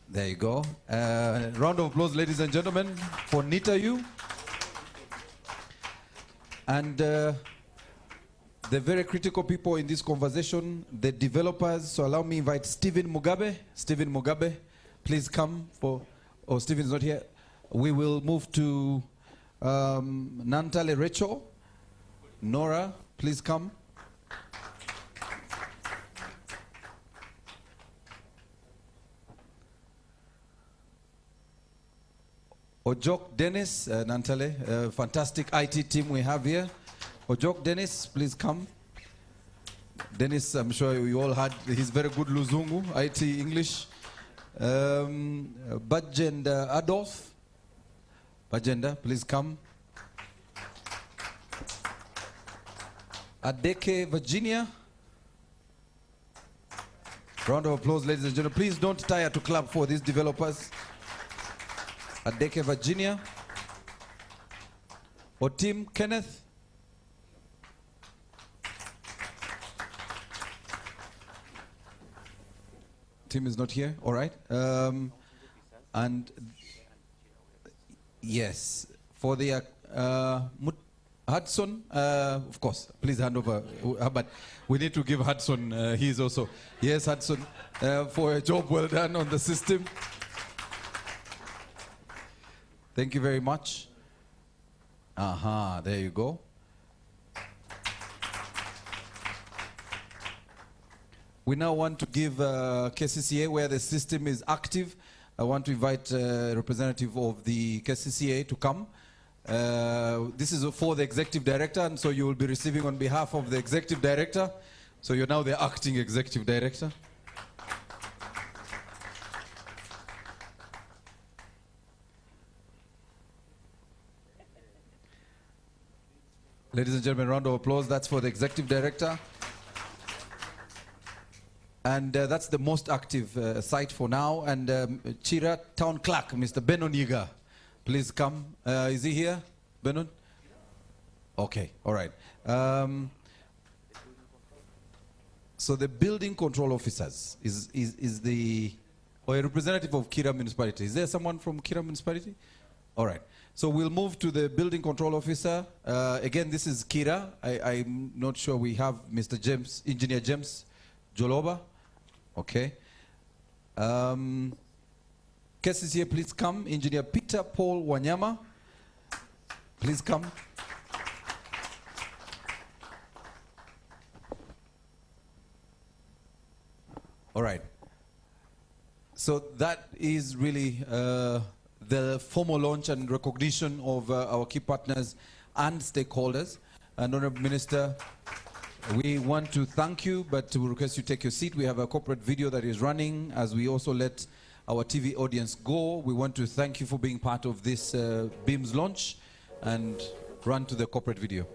There you go. Round of applause, ladies and gentlemen, for NITA-U. And the very critical people in this conversation, the developers. So allow me to invite Stephen Mugabe. Stephen Mugabe, please come for, oh, Stephen's not here. We will move to Nantale Rachel. Nora, please come. Ojok Dennis, Nantale, fantastic IT team we have here. Ojok Dennis, please come. Dennis, I'm sure you all heard, he's very good Luzungu, IT English. Bajenda Adolf. Bajenda, please come. Adeke Virginia. Round of applause, ladies and gentlemen. Please don't tire to clap for these developers. Adeke Virginia. Otim Kenneth. Tim is not here, all right. And yes, for the Hudson, of course, please hand over. But we need to give Hudson, he is also. Yes, Hudson, for a job well done on the system. Thank you very much. There you go. We now want to give KCCA, where the system is active. I want to invite a representative of the KCCA to come. This is for the executive director, and so you will be receiving on behalf of the executive director. So you're now the acting executive director. Ladies and gentlemen, round of applause. That's for the executive director. And that's the most active site for now. And Chira Town Clerk, Mr. Benon Yiga, please come. Is he here, Benon? Okay, all right. So the building control officers is the, or a representative of Kira Municipality. Is there someone from Kira Municipality? All right. So we'll move to the building control officer. Again, this is Kira. I'm not sure we have Mr. James, Engineer James Joloba. Okay. KCCA, please come. Engineer Peter Paul Wanyama, please come. All right. So that is really the formal launch and recognition of our key partners and stakeholders. And Honorable Minister, we want to thank you, but to request you take your seat. We have a corporate video that is running as we also let our TV audience go. We want to thank you for being part of this BIMs launch, and run to the corporate video.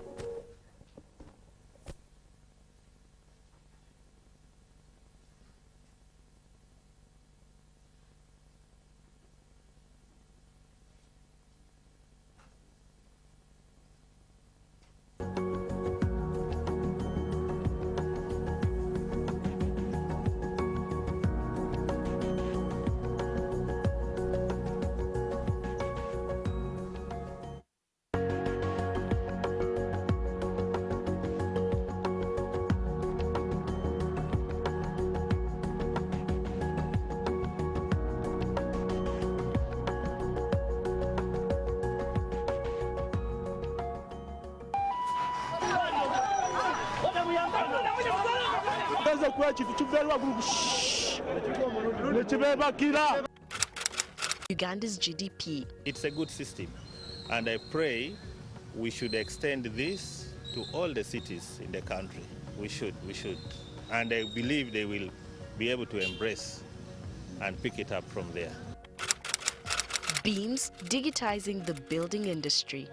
Uganda's GDP. It's a good system, and I pray we should extend this to all the cities in the country. We should. And I believe they will be able to embrace and pick it up from there. BIMs digitizing the building industry.